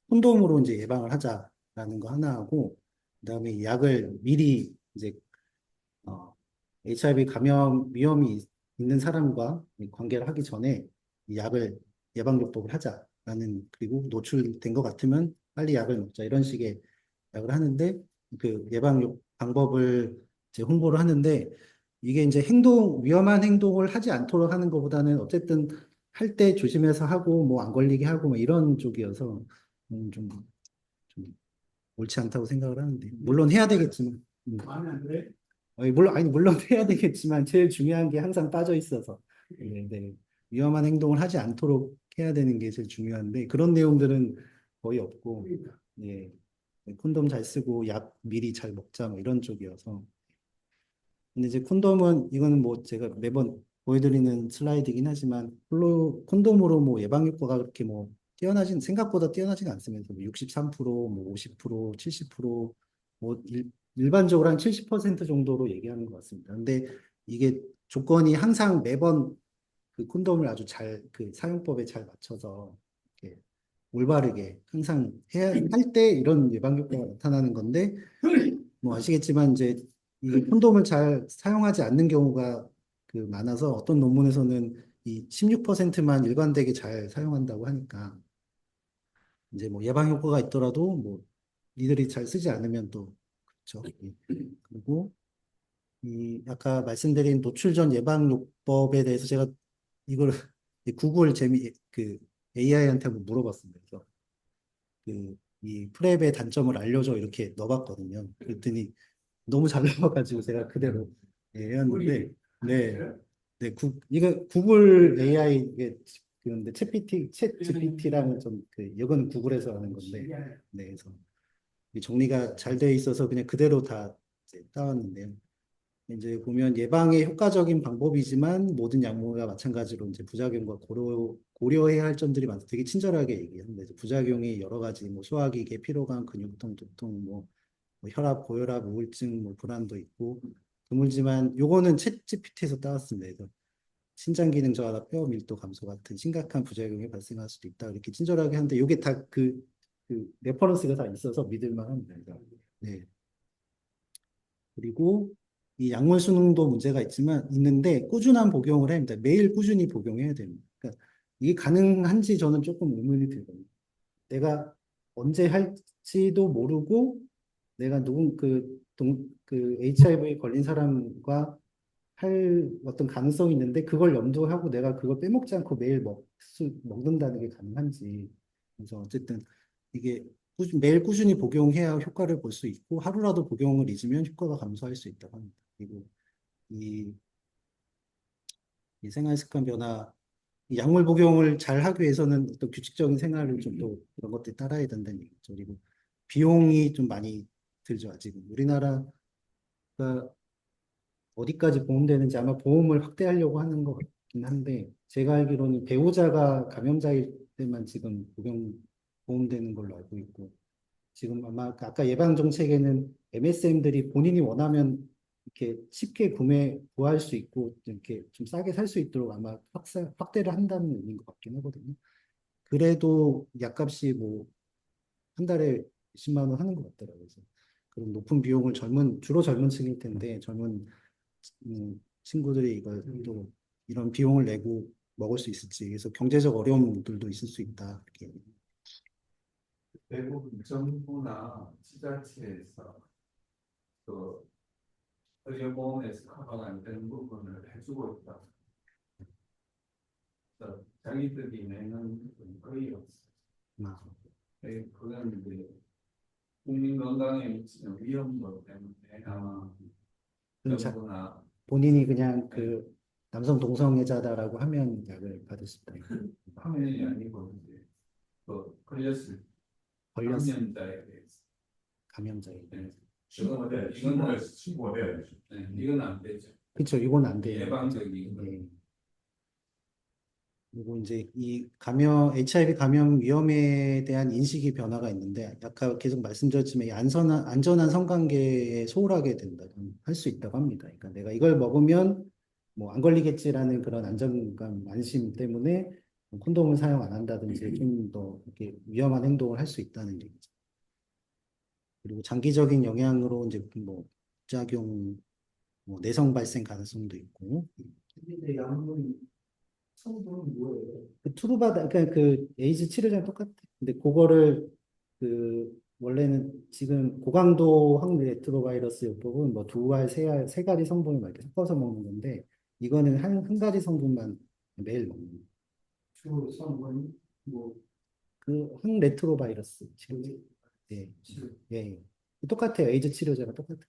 콘돔으로 이제 예방을 하자라는 거 하나 하고 그다음에 이 약을 미리 이제 HIV 감염 위험이 있는 사람과 이 관계를 하기 전에 이 약을 예방요법을 하자. 그리고 노출된 것 같으면 빨리 약을 먹자 이런 식의 약을 하는데 그 예방 방법을 이제 홍보를 하는데 이게 이제 위험한 행동을 하지 않도록 하는 것보다는 어쨌든 할 때 조심해서 하고 뭐 안 걸리게 하고 뭐 이런 쪽이어서 좀 옳지 않다고 생각을 하는데 물론 해야 되겠지만 마음에 안 들어요? 물론 해야 되겠지만 제일 중요한 게 항상 빠져 있어서 네. 위험한 행동을 하지 않도록 해야 되는 게 제일 중요한데 그런 내용들은 거의 없고 그러니까. 예. 콘돔 잘 쓰고 약 미리 잘 먹자 뭐 이런 쪽이어서 근데 이제 콘돔은 이거는 뭐 제가 매번 보여드리는 슬라이드이긴 하지만 콘돔으로 뭐 예방 효과가 그렇게 뭐 생각보다 뛰어나진 않습니다. 뭐 63%, 뭐 50%, 70%, 뭐 일반적으로 한 70% 정도로 얘기하는 것 같습니다. 근데 이게 조건이 항상 매번 그 콘돔을 아주 그 사용법에 잘 맞춰서 이렇게 올바르게 항상 할 때 이런 예방 효과가 나타나는 건데 뭐 아시겠지만 이제 이 콘돔을 잘 사용하지 않는 경우가 그 많아서 어떤 논문에서는 이 16%만 일관되게 잘 사용한다고 하니까 이제 뭐 예방 효과가 있더라도 뭐 이들이 잘 쓰지 않으면 또 그렇죠. 예. 그리고 이 아까 말씀드린 노출 전 예방요법에 대해서 제가 이걸 구글 그 AI한테 한번 물어봤습니다. 그래서 이 프랩의 단점을 알려줘 이렇게 넣어봤거든요. 그랬더니 너무 잘 나와가지고 제가 그대로 했는데 네, 네, 이거 구글 AI 이게 그런데 챗 GPT랑은 좀그 이건 구글에서 하는 건데 네, 그래서 이 정리가 잘 돼 있어서 그냥 그대로 다 이제 따왔는데요. 이제 보면 예방에 효과적인 방법이지만 모든 약물과 마찬가지로 이제 부작용과 고려해야 할 점들이 많아서 되게 친절하게 얘기합니다. 이제 부작용이 여러 가지 뭐 소화기계, 피로감, 근육통, 두통, 뭐 혈압, 고혈압, 우울증, 뭐 불안도 있고 드물지만 요거는 챗 GPT에서 따왔습니다. 그래서 신장 기능 저하나 뼈 밀도 감소 같은 심각한 부작용이 발생할 수도 있다. 이렇게 친절하게 하는데 요게 다 그 레퍼런스가 다 있어서 믿을만 합니다. 네. 그리고 이 약물 수능도 문제가 있는데 꾸준한 복용을 해야 합니다. 매일 꾸준히 복용해야 됩니다. 그러니까 이게 가능한지 저는 조금 의문이 들거든요. 내가 언제 할지도 모르고 내가 그 HIV 걸린 사람과 할 어떤 가능성이 있는데 그걸 염두하고 내가 그걸 빼먹지 않고 매일 먹는다는 게 가능한지. 그래서 어쨌든 이게 매일 꾸준히 복용해야 효과를 볼 수 있고 하루라도 복용을 잊으면 효과가 감소할 수 있다고 합니다. 그리고 이, 이 생활 습관 변화, 이 약물 복용을 잘 하기 위해서는 또 규칙적인 생활을 좀 또 그런 것들 따라야 된다는 얘기죠. 그리고 비용이 좀 많이 들죠, 아직은. 우리나라가 어디까지 보험되는지 아마 보험을 확대하려고 하는 것 같긴 한데, 제가 알기로는 배우자가 감염자일 때만 지금 보험되는 걸로 알고 있고, 지금 아마 아까 예방 정책에는 MSM들이 본인이 원하면 이렇게 쉽게 구할 수 있고, 이렇게 좀 싸게 살 수 있도록 아마 확대를 한다는 의미인 것 같긴 하거든요. 그래도 약값이 뭐 한 달에 10만 원 하는 것 같더라고요. 그래서 그런 높은 비용을 주로 젊은 층일 텐데, 젊은 친구들이 이걸 또 이런 비용을 내고 먹을 수 있을지, 그래서 경제적 어려움들도 있을 수 있다. 이렇게. 대부분 정부나 지자체에서 그 의료보험에서 커버가 안 되는 부분을 해주고 있다. 그래서 자기들이 내는 부분이 거의 없어요. 아, 그건 이제 국민 건강에 미치는 위험도 때문에 아마 그럼 정부나 본인이 그냥 네, 그 남성 동성애자다라고 하면 약을 받을 수 있다. 화면이 아니고 이제 그 걸렸을 걸렸어. 감염자에 대해서 감염자에. 네. 친구가 돼. 이거는 친구가 돼야죠. 네, 이건 안 되죠. 그렇죠. 이건 안 돼요. 예방적인 거. 예. 그리고 이제 HIV 감염 위험에 대한 인식의 변화가 있는데, 아까 계속 말씀드렸지만, 이 안전한 성관계에 소홀하게 된다고 할 수 있다고 합니다. 그러니까 내가 이걸 먹으면 뭐 안 걸리겠지라는 그런 안정감, 안심 때문에 콘돔을 사용 안 한다든지 좀 더 이렇게 위험한 행동을 할 수 있다는 얘기죠. 그리고 장기적인 영향으로 이제 뭐 부작용, 뭐 내성 발생 가능성도 있고, 근데 약물이 성분은 뭐예요? 그 투르바다, 그러니까 그 에이즈 치료제랑 똑같아. 근데 그거를 그 원래는 지금 고강도 항레트로바이러스 요법은 뭐 두 알, 세 가지 성분을 막 이렇게 섞어서 먹는 건데 이거는 한 가지 성분만 매일 먹는 거예요. 주 성분이 뭐 그 항레트로바이러스 치료제. 예, 치료. 예, 예. 똑같아요. 에이즈 치료제랑 똑같아요.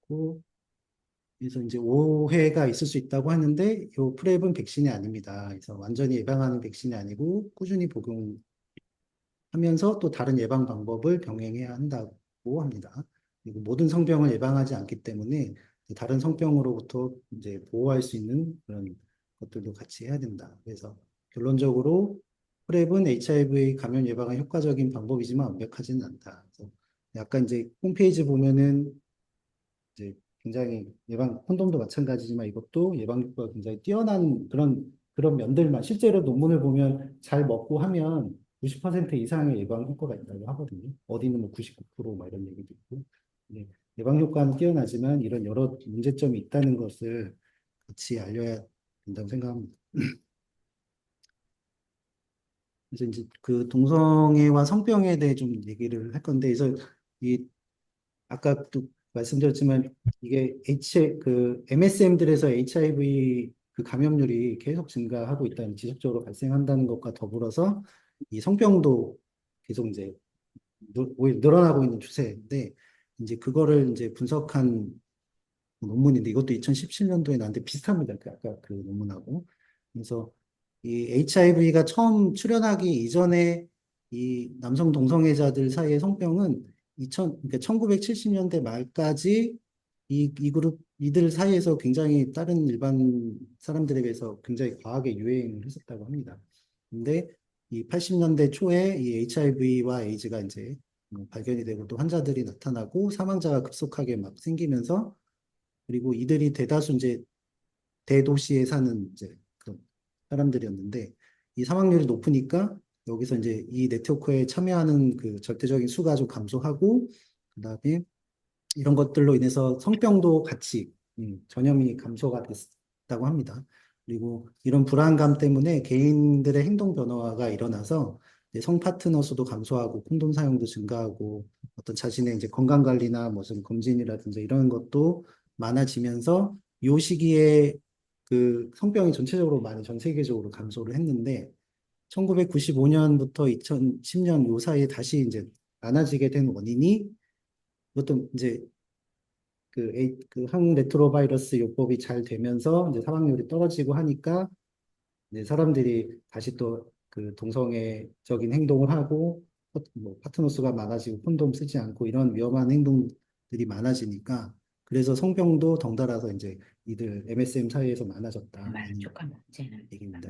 그 그래서 이제 오해가 있을 수 있다고 하는데 이 프랩은 백신이 아닙니다. 그래서 완전히 예방하는 백신이 아니고 꾸준히 복용하면서 또 다른 예방 방법을 병행해야 한다고 합니다. 그리고 모든 성병을 예방하지 않기 때문에 다른 성병으로부터 이제 보호할 수 있는 그런 것들도 같이 해야 된다. 그래서 결론적으로 프랩은 HIV 감염 예방에 효과적인 방법이지만 완벽하지는 않다. 그래서 약간 이제 홈페이지 보면은 이제 굉장히 콘돔도 마찬가지지만 이것도 예방 효과가 굉장히 뛰어난 그런 면들만 실제로 논문을 보면 잘 먹고 하면 90% 이상의 예방 효과가 있다고 하거든요. 어디는 뭐 99%막 이런 얘기도 있고. 네, 예방 효과는 뛰어나지만 이런 여러 문제점이 있다는 것을 같이 알려야 된다고 생각합니다. 그래서 이제 그 동성애와 성병에 대해 좀 얘기를 할 건데, 그래서 이 아까 또 말씀드렸지만 이게 MSM들에서 HIV 그 감염률이 계속 증가하고 있다는 지속적으로 발생한다는 것과 더불어서 이 성병도 계속 이제 오히려 늘어나고 있는 추세인데 이제 그거를 이제 분석한 논문인데 이것도 2017년도에 나왔는데 비슷합니다. 아까 그 논문하고. 그래서 이 HIV가 처음 출현하기 이전에 이 남성 동성애자들 사이의 성병은 그러니까 1970년대 말까지 이들 사이에서 굉장히 다른 일반 사람들에 비해서 굉장히 과하게 유행을 했었다고 합니다. 근데 이 80년대 초에 이 HIV와 에이즈가 이제 발견이 되고 또 환자들이 나타나고 사망자가 급속하게 막 생기면서 그리고 이들이 대다수 이제 대도시에 사는 이제 그 사람들이었는데 이 사망률이 높으니까 여기서 이제 이 네트워크에 참여하는 그 절대적인 수가 좀 감소하고 그다음에 이런 것들로 인해서 성병도 같이 전염이 감소가 됐다고 합니다. 그리고 이런 불안감 때문에 개인들의 행동 변화가 일어나서 이제 성 파트너 수도 감소하고 콘돔 사용도 증가하고 어떤 자신의 이제 건강 관리나 무슨 검진이라든지 이런 것도 많아지면서 이 시기에 그 성병이 전체적으로 많이 전 세계적으로 감소를 했는데 1995년부터 2010년 요 사이에 다시 이제 많아지게 된 원인이 이것도 이제 그 항레트로바이러스 요법이 잘 되면서 이제 사망률이 떨어지고 하니까 이제 사람들이 다시 또 그 동성애적인 행동을 하고 뭐 파트너 수가 많아지고 콘돔 쓰지 않고 이런 위험한 행동들이 많아지니까 그래서 성병도 덩달아서 이제 이들 MSM 사이에서 많아졌다. 얘기입니다.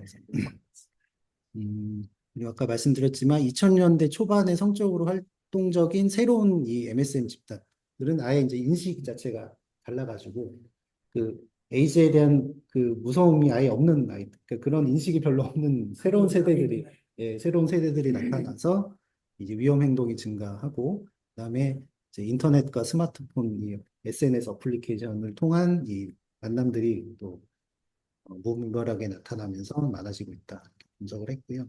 그리고 아까 말씀드렸지만 2000년대 초반에 성적으로 활동적인 새로운 이 MSM 집단들은 아예 이제 인식 자체가 달라가지고 그 에이즈에 대한 그 무서움이 아예 없는 아이, 그러니까 그런 인식이 별로 없는 새로운 세대들이 나타나서 이제 위험 행동이 증가하고 그다음에 이제 인터넷과 스마트폰, 이 SNS 어플리케이션을 통한 이 만남들이 또 무분별하게 나타나면서 많아지고 있다. 이렇게 분석을 했고요.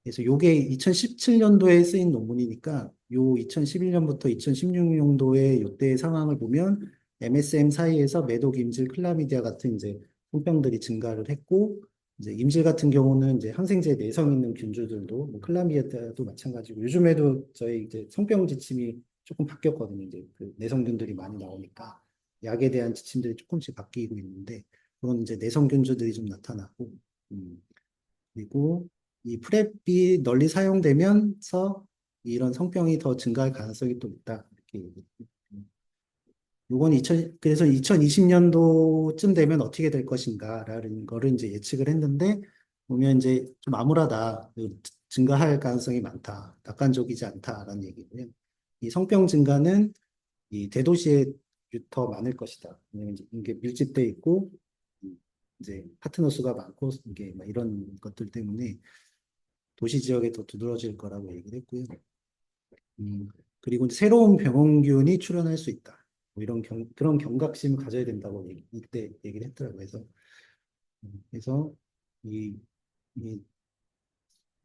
그래서 요게 2017년도에 쓰인 논문이니까 요 2011년부터 2016년도에 요때의 상황을 보면 MSM 사이에서 매독, 임질, 클라미디아 같은 이제 성병들이 증가를 했고 이제 임질 같은 경우는 이제 항생제 내성 있는 균주들도 뭐 클라미디아도 마찬가지고 요즘에도 저희 이제 성병 지침이 조금 바뀌었거든요. 이제 그 내성균들이 많이 나오니까 약에 대한 지침들이 조금씩 바뀌고 있는데 그런 이제 내성균주들이 좀 나타나고 음, 그리고 이 프랩이 널리 사용되면서 이런 성병이 더 증가할 가능성이 또 있다. 이렇게 얘기해요. 요건 그래서 2020년도쯤 되면 어떻게 될 것인가라는 거를 이제 예측을 했는데, 보면 이제 좀 암울하다. 증가할 가능성이 많다. 낙관적이지 않다라는 얘기고요. 이 성병 증가는 이 대도시에 더 많을 것이다. 왜냐면 이게 밀집돼 있고, 이제 파트너 수가 많고, 이게 막 이런 것들 때문에 도시 지역에 더 두드러질 거라고 얘기를 했고요. 그리고 이제 새로운 병원균이 출현할 수 있다. 뭐 이런 그런 경각심을 가져야 된다고 이때 얘기를 했더라고요. 그래서 이, 이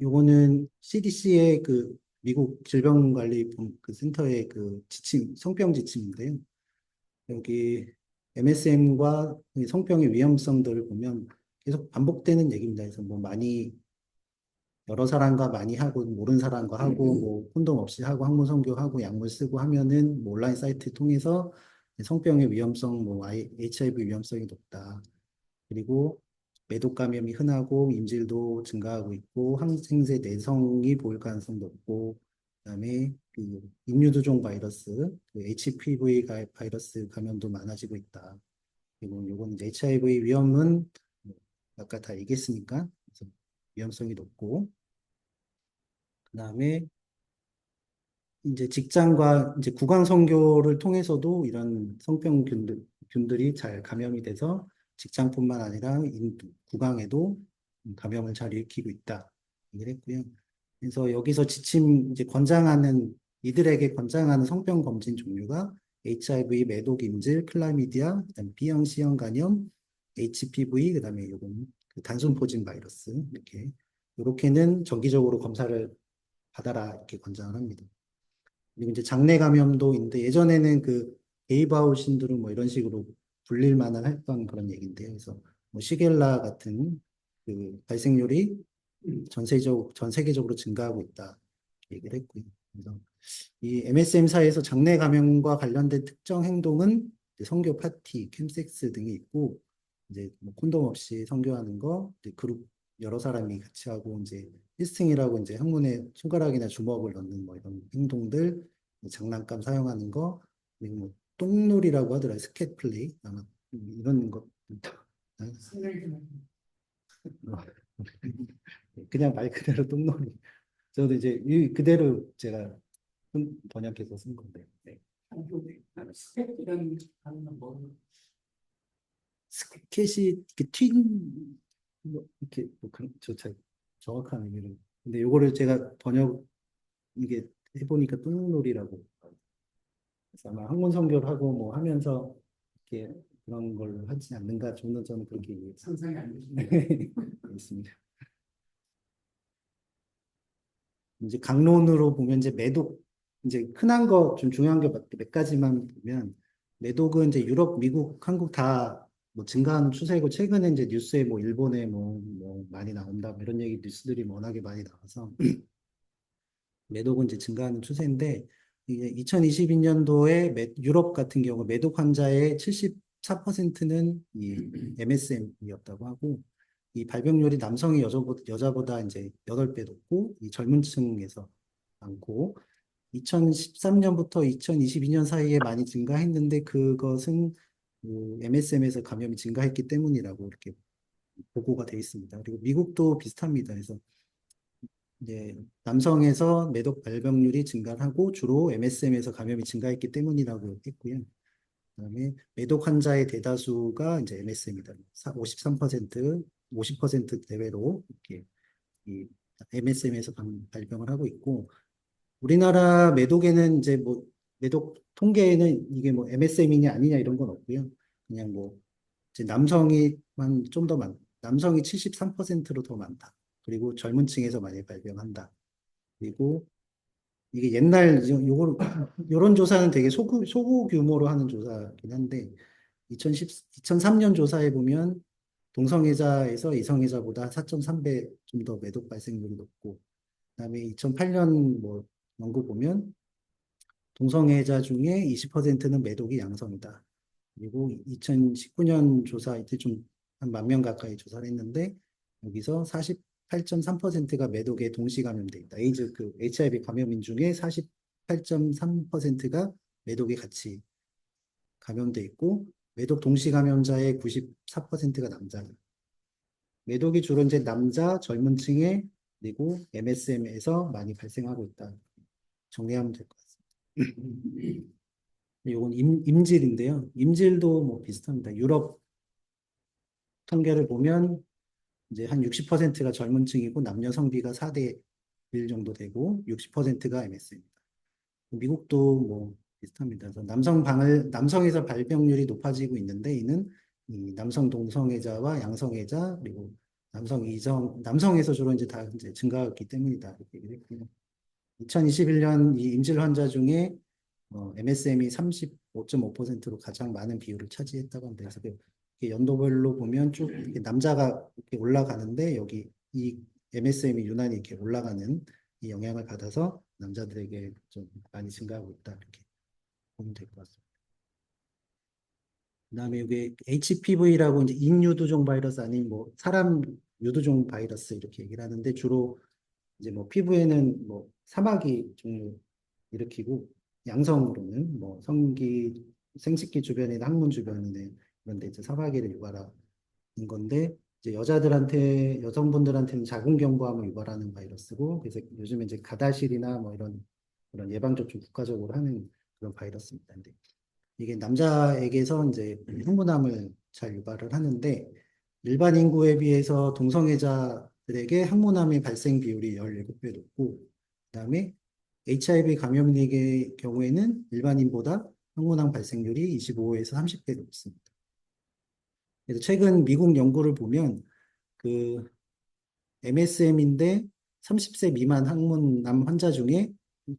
요거는 CDC의 그 미국 질병관리 그 센터의 그 성병 지침인데요. 여기 MSM과 성병의 위험성들을 보면 계속 반복되는 얘기입니다. 그래서 뭐 많이 여러 사람과 많이 하고 모르는 사람과 하고 뭐 콘돔 없이 하고 항문 성교하고 약물 쓰고 하면은 뭐 온라인 사이트 통해서 성병의 위험성, 뭐 HIV 위험성이 높다. 그리고 매독 감염이 흔하고 인질도 증가하고 있고 항생제 내성이 보일 가능성 높고 그다음에 그 인유두종 바이러스, 그 HPV 바이러스 감염도 많아지고 있다. 그리고 요건 이제 HIV 위험은 뭐 아까 다 얘기했으니까 그래서 위험성이 높고 그다음에 이제 직장과 이제 구강 선교를 통해서도 이런 균들이 잘 감염이 돼서 직장뿐만 아니라 구강에도 감염을 잘 일으키고 있다. 얘기를 했고요. 그래서 여기서 이제 이들에게 권장하는 성병 검진 종류가 HIV, 매독, 인질, 클라미디아, 그다음에 B형, C형 간염, HPV, 그다음에 요건 그 단순 포진 바이러스 이렇게는 정기적으로 검사를 받아라 이렇게 권장을 합니다. 그리고 이제 장내 감염도 있는데 예전에는 그 게이바울 신드롬 뭐 이런 식으로 불릴 만한 했던 그런 얘기인데요. 그래서 뭐 시겔라 같은 그 발생률이 전 세계적으로 증가하고 있다 얘기를 했고요. 그래서 이 MSM 사이에서 장내 감염과 관련된 특정 행동은 이제 성교 파티, 캠섹스 등이 있고 이제 뭐 콘돔 없이 성교하는 거, 이제 그룹 여러 사람이 같이 하고 이제 피스팅이라고 이제 항문에 손가락이나 주먹을 넣는 뭐 이런 행동들, 장난감 사용하는 거, 그리고 뭐 똥놀이라고 하더라고요. 스캣 플레이 아마 이런 것 생각이 좀 그냥 말 그대로 똥놀이. 저도 이제 그대로 제가 번역해서 쓴 건데. 네. 스텝 이런 하는 뭐 스캣이 이렇게 뭐 이렇게 뭐 그런 저잘 정확한 의미를 근데 요거를 제가 이게 해보니까 똥놀이라고 그래서 아마 학문 성교를 하고 뭐 하면서 이렇게 그런 걸 하지 않는가 정도 저는 그렇게 이해했습니다. 상상이 안 되시네. 있습니다. 이제 강론으로 보면 이제 매독 이제 흔한 거 좀 중요한 게 몇 가지만 보면 매독은 이제 유럽, 미국, 한국 다 뭐 증가하는 추세고 최근에 이제 뉴스에 뭐 일본에 뭐 많이 나온다 뭐 이런 얘기 뉴스들이 워낙에 많이 나와서 매독은 이제 증가하는 추세인데 이게 2022년도에 유럽 같은 경우 매독 환자의 74%는 이 MSM이었다고 하고 이 발병률이 남성이 여자보다 이제 8배 높고 이 젊은 층에서 많고 2013년부터 2022년 사이에 많이 증가했는데 그것은 MSM에서 감염이 증가했기 때문이라고 이렇게 보고가 되어 있습니다. 그리고 미국도 비슷합니다. 그래서 이제 남성에서 매독 발병률이 증가하고 주로 MSM에서 감염이 증가했기 때문이라고 했고요. 그다음에 매독 환자의 대다수가 이제 MSM이다. 53%, 50% 대외로 이렇게 이 MSM에서 발병을 하고 있고 우리나라 매독에는 이제 뭐 매독 통계에는 이게 뭐 MSM이냐 아니냐 이런 건 없고요. 그냥 뭐 이제 남성이만 좀 더 남성이 73%로 더 많다. 그리고 젊은 층에서 많이 발병한다. 그리고 이게 요런 조사는 되게 소규 규모로 하는 조사긴 한데 2003년 조사해 보면 동성애자에서 이성애자보다 4.3배 좀 더 매독 발생률이 높고 그다음에 2008년 뭐 연구 보면 동성애자 중에 20%는 매독이 양성이다. 그리고 2019년 조사 이때 좀 한 10,000명 가까이 조사를 했는데 여기서 48.3%가 매독에 동시 감염돼 있다. 그 HIV 감염인 중에 48.3%가 매독에 같이 감염돼 있고 매독 동시 감염자의 94%가 남자다. 매독이 주로 이제 남자 젊은 층에 그리고 MSM에서 많이 발생하고 있다. 정리하면 될 것 같습니다. 이건 임질인데요. 임질도 뭐 비슷합니다. 유럽 통계를 보면 이제 한 60%가 젊은 층이고 남녀 성비가 4대 1 정도 되고 60%가 MS입니다. 미국도 뭐 비슷합니다. 그래서 남성에서 발병률이 높아지고 있는데 이는 이 남성 동성애자와 양성애자 그리고 남성에서 주로 이제 다 이제 증가했기 때문이다. 이렇게 얘기를 했고요. 2021년 이 임실 환자 중에 MSM이 35.5%로 가장 많은 비율을 차지했다고 합니다. 그래서 이렇게 연도별로 보면 쭉 이렇게 남자가 이렇게 올라가는데 여기 이 MSM이 유난히 이렇게 올라가는 이 영향을 받아서 남자들에게 좀 많이 증가하고 있다 이렇게 보면 될 것 같습니다. 그다음에 이게 HPV라고 이제 인유두종 바이러스 아닌 뭐 사람 유두종 바이러스 이렇게 얘기를 하는데 주로 이제 뭐 피부에는 뭐 사마귀 종류 일으키고 양성으로는 뭐 생식기 주변이나 항문 주변이나 이런 데 이제 사마귀를 유발하는 건데 이제 여성분들한테는 자궁경부암을 유발하는 바이러스고 그래서 요즘에 이제 가다실이나 뭐 이런 그런 예방접종 국가적으로 하는 그런 바이러스입니다. 근데 이게 남자에게서 이제 항문암을 잘 유발을 하는데 일반 인구에 비해서 동성애자들에게 항문암의 발생 비율이 17배 높고 그다음에 HIV 감염인에게 경우에는 일반인보다 항문암 발생률이 25에서 30배 높습니다. 그래서 최근 미국 연구를 보면 그 MSM인데 30세 미만 항문암 환자 중에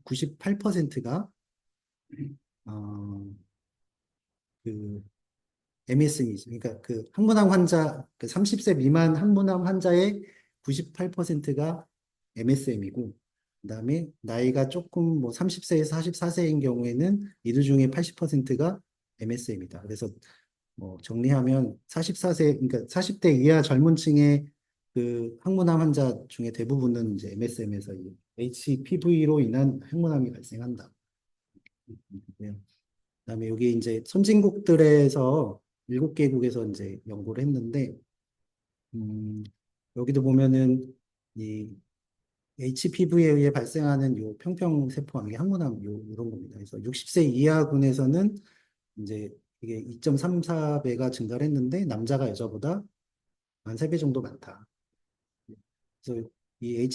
98%가 그 MSM이죠. 그러니까 그 항문암 환자, 그 30세 미만 항문암 환자의 98%가 MSM이고, 그다음에 나이가 조금 뭐 30세에서 44세인 경우에는 이들 중에 80%가 MSM이다. 그래서 뭐 정리하면 44세, 그러니까 40대 이하 젊은 층의 그 항문암 환자 중에 대부분은 이제 MSM에서 이 HPV로 인한 항문암이 발생한다. 그다음에 여기 이제 선진국들에서 7개국에서 이제 연구를 했는데 음, 여기도 보면은 이 HPV에 의해 발생하는 요 평평세포암, 이게 항문암 이런 겁니다. 그래서 60세 이하군에서는 이제 이게 2.34배가 증가를 했는데 남자가 여자보다 한 3배 정도 많다. 그래서 이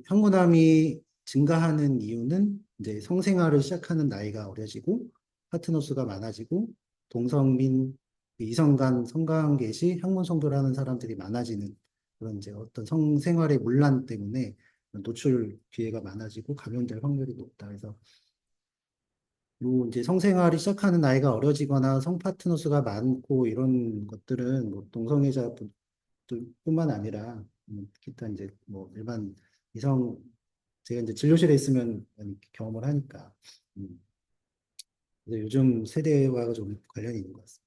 항문암이 증가하는 이유는 이제 성생활을 시작하는 나이가 어려지고 파트너 수가 많아지고 동성민 이성 간 성관계 시 항문 성도를 하는 사람들이 많아지는 그런 이제 어떤 성생활의 문란 때문에 노출 기회가 많아지고 감염될 확률이 높다. 그래서 요 이제 성생활이 시작하는 나이가 어려지거나 성 파트너 수가 많고 이런 것들은 뭐 동성애자뿐만 아니라 기타 이제 뭐 일반 이성 제가 이제 진료실에 있으면 많이 경험을 하니까 음, 그래서 요즘 세대와 좀 관련이 있는 것 같습니다.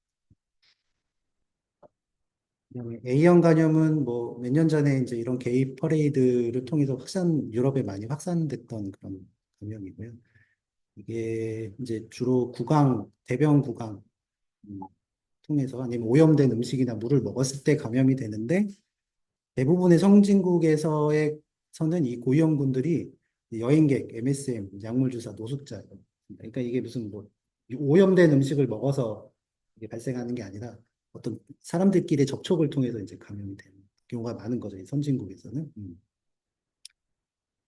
그다음에 A형 간염은 뭐 몇 년 전에 이제 이런 게이 퍼레이드를 통해서 유럽에 많이 확산됐던 그런 감염이고요. 이게 이제 주로 대변 구강 음, 통해서 아니면 오염된 음식이나 물을 먹었을 때 감염이 되는데 대부분의 선진국에서는 이 고위험군들이 여행객, MSM, 약물주사, 노숙자. 그러니까 이게 무슨 뭐 오염된 음식을 먹어서 이게 발생하는 게 아니라 어떤 사람들끼리 접촉을 통해서 이제 감염이 되는 경우가 많은 거죠. 이 선진국에서는.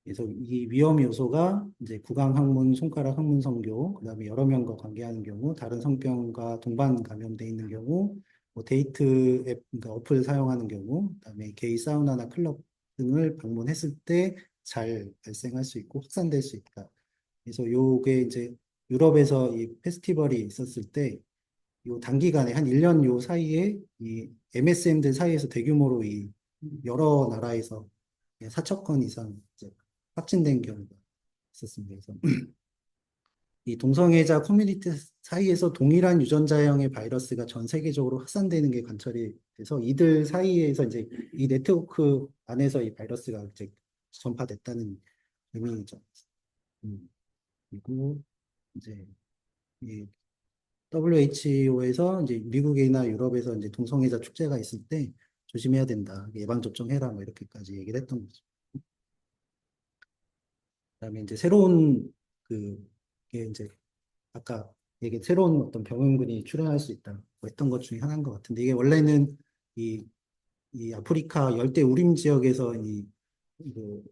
그래서 이 위험 요소가 이제 구강 항문, 손가락 항문 성교, 그다음에 여러 명과 관계하는 경우, 다른 성병과 동반 감염돼 있는 경우, 뭐 데이트 앱, 그러니까 어플 사용하는 경우, 그다음에 게이 사우나나 클럽 등을 방문했을 때 잘 발생할 수 있고 확산될 수 있다. 그래서 요게 이제 유럽에서 이 페스티벌이 있었을 때, 요 단기간에 한 1년 요 사이에 이 MSM들 사이에서 대규모로 이 여러 나라에서 4천 건 이상 이제 확진된 경우가 있었습니다. 그래서 이 동성애자 커뮤니티 사이에서 동일한 유전자형의 바이러스가 전 세계적으로 확산되는 게 관찰이 돼서 이들 사이에서 이제 이 네트워크 안에서 이 바이러스가 이제 전파됐다는 의미죠. 그리고 이제 이 WHO에서 이제 미국이나 유럽에서 이제 동성애자 축제가 있을 때 조심해야 된다. 예방접종해라. 뭐 이렇게까지 얘기를 했던 거죠. 그다음에 이제 새로운 게 이제 아까 얘기 새로운 어떤 병원군이 출현할 수 있다. 뭐 했던 것 중에 하나인 것 같은데 이게 원래는 이, 이 아프리카 열대 우림 지역에서 그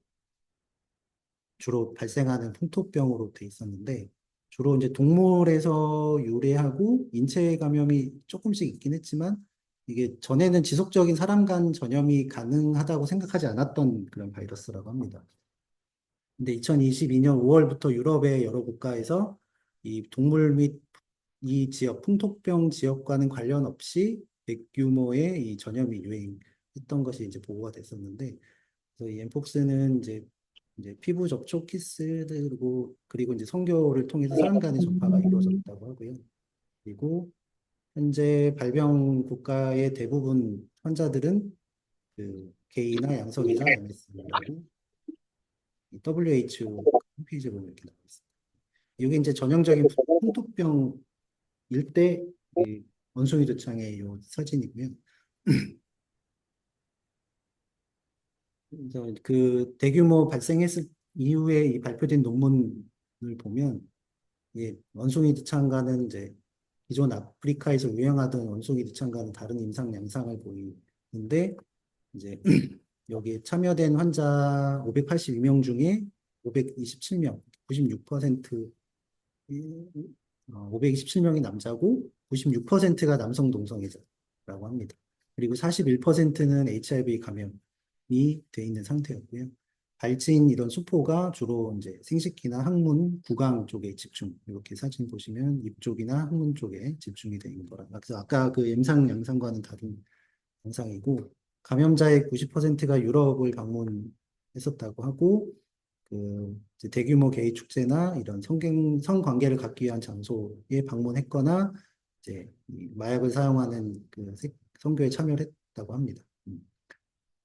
주로 발생하는 풍토병으로 돼 있었는데 주로 이제 동물에서 유래하고 인체 감염이 조금씩 있긴 했지만 이게 전에는 지속적인 사람 간 전염이 가능하다고 생각하지 않았던 그런 바이러스라고 합니다. 근데 2022년 5월부터 유럽의 여러 국가에서 이 동물 및 이 지역, 풍토병 지역과는 관련 없이 대규모의 이 전염이 유행했던 것이 이제 보고가 됐었는데, 그래서 이 엠폭스는 이제 피부 접촉, 키스, 그리고 이제 성교를 통해서 사람 간의 전파가 이루어졌다고 하고요. 그리고 현재 발병 국가의 대부분 환자들은 그 게이나 양성이자 MS라고 WHO 홈페이지에 보면 이렇게 나와 있습니다. 이게 이제 전형적인 풍토병일 때 이 원숭이 도창의 요 사진이고요. 그래서 그 대규모 발생했을 이후에 이 발표된 논문을 보면 원숭이 도창과는 이제 기존 아프리카에서 유행하던 원숭이 도창과는 다른 임상 양상을 보이는데 이제 여기에 참여된 환자 582명 중에 527명, 96% 527명이 남자고 96%가 남성 동성애자라고 합니다. 그리고 41%는 HIV 감염이 돼 있는 상태였고요. 발진 이런 수포가 주로 이제 생식기나 항문, 구강 쪽에 집중. 이렇게 사진 보시면 입 쪽이나 항문 쪽에 집중이 되어 있는 거라. 그래서 아까 그 임상 양상과는 다른 양상이고 감염자의 90%가 유럽을 방문했었다고 하고 이제 대규모 게이 축제나 이런 성관계를 갖기 위한 장소에 방문했거나 이제 이 마약을 사용하는 선교에 참여를 했다고 합니다.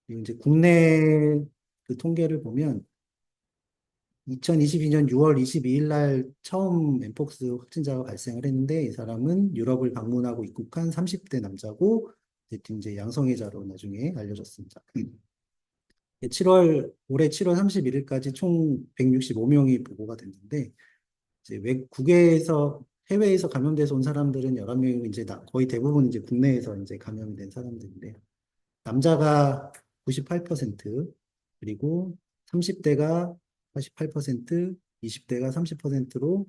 그리고 이제 국내 그 통계를 보면 2022년 6월 22일 날 처음 엠폭스 확진자가 발생을 했는데 이 사람은 유럽을 방문하고 입국한 30대 남자고 이제 양성애자로 나중에 알려졌습니다. 올해 7월 31일까지 총 165명이 보고가 됐는데, 이제 외국에서, 해외에서 감염돼서 온 사람들은 11명이고, 이제 거의 대부분 이제 국내에서 이제 감염이 된 사람들인데, 남자가 98%, 그리고 30대가 48%, 20대가 30%로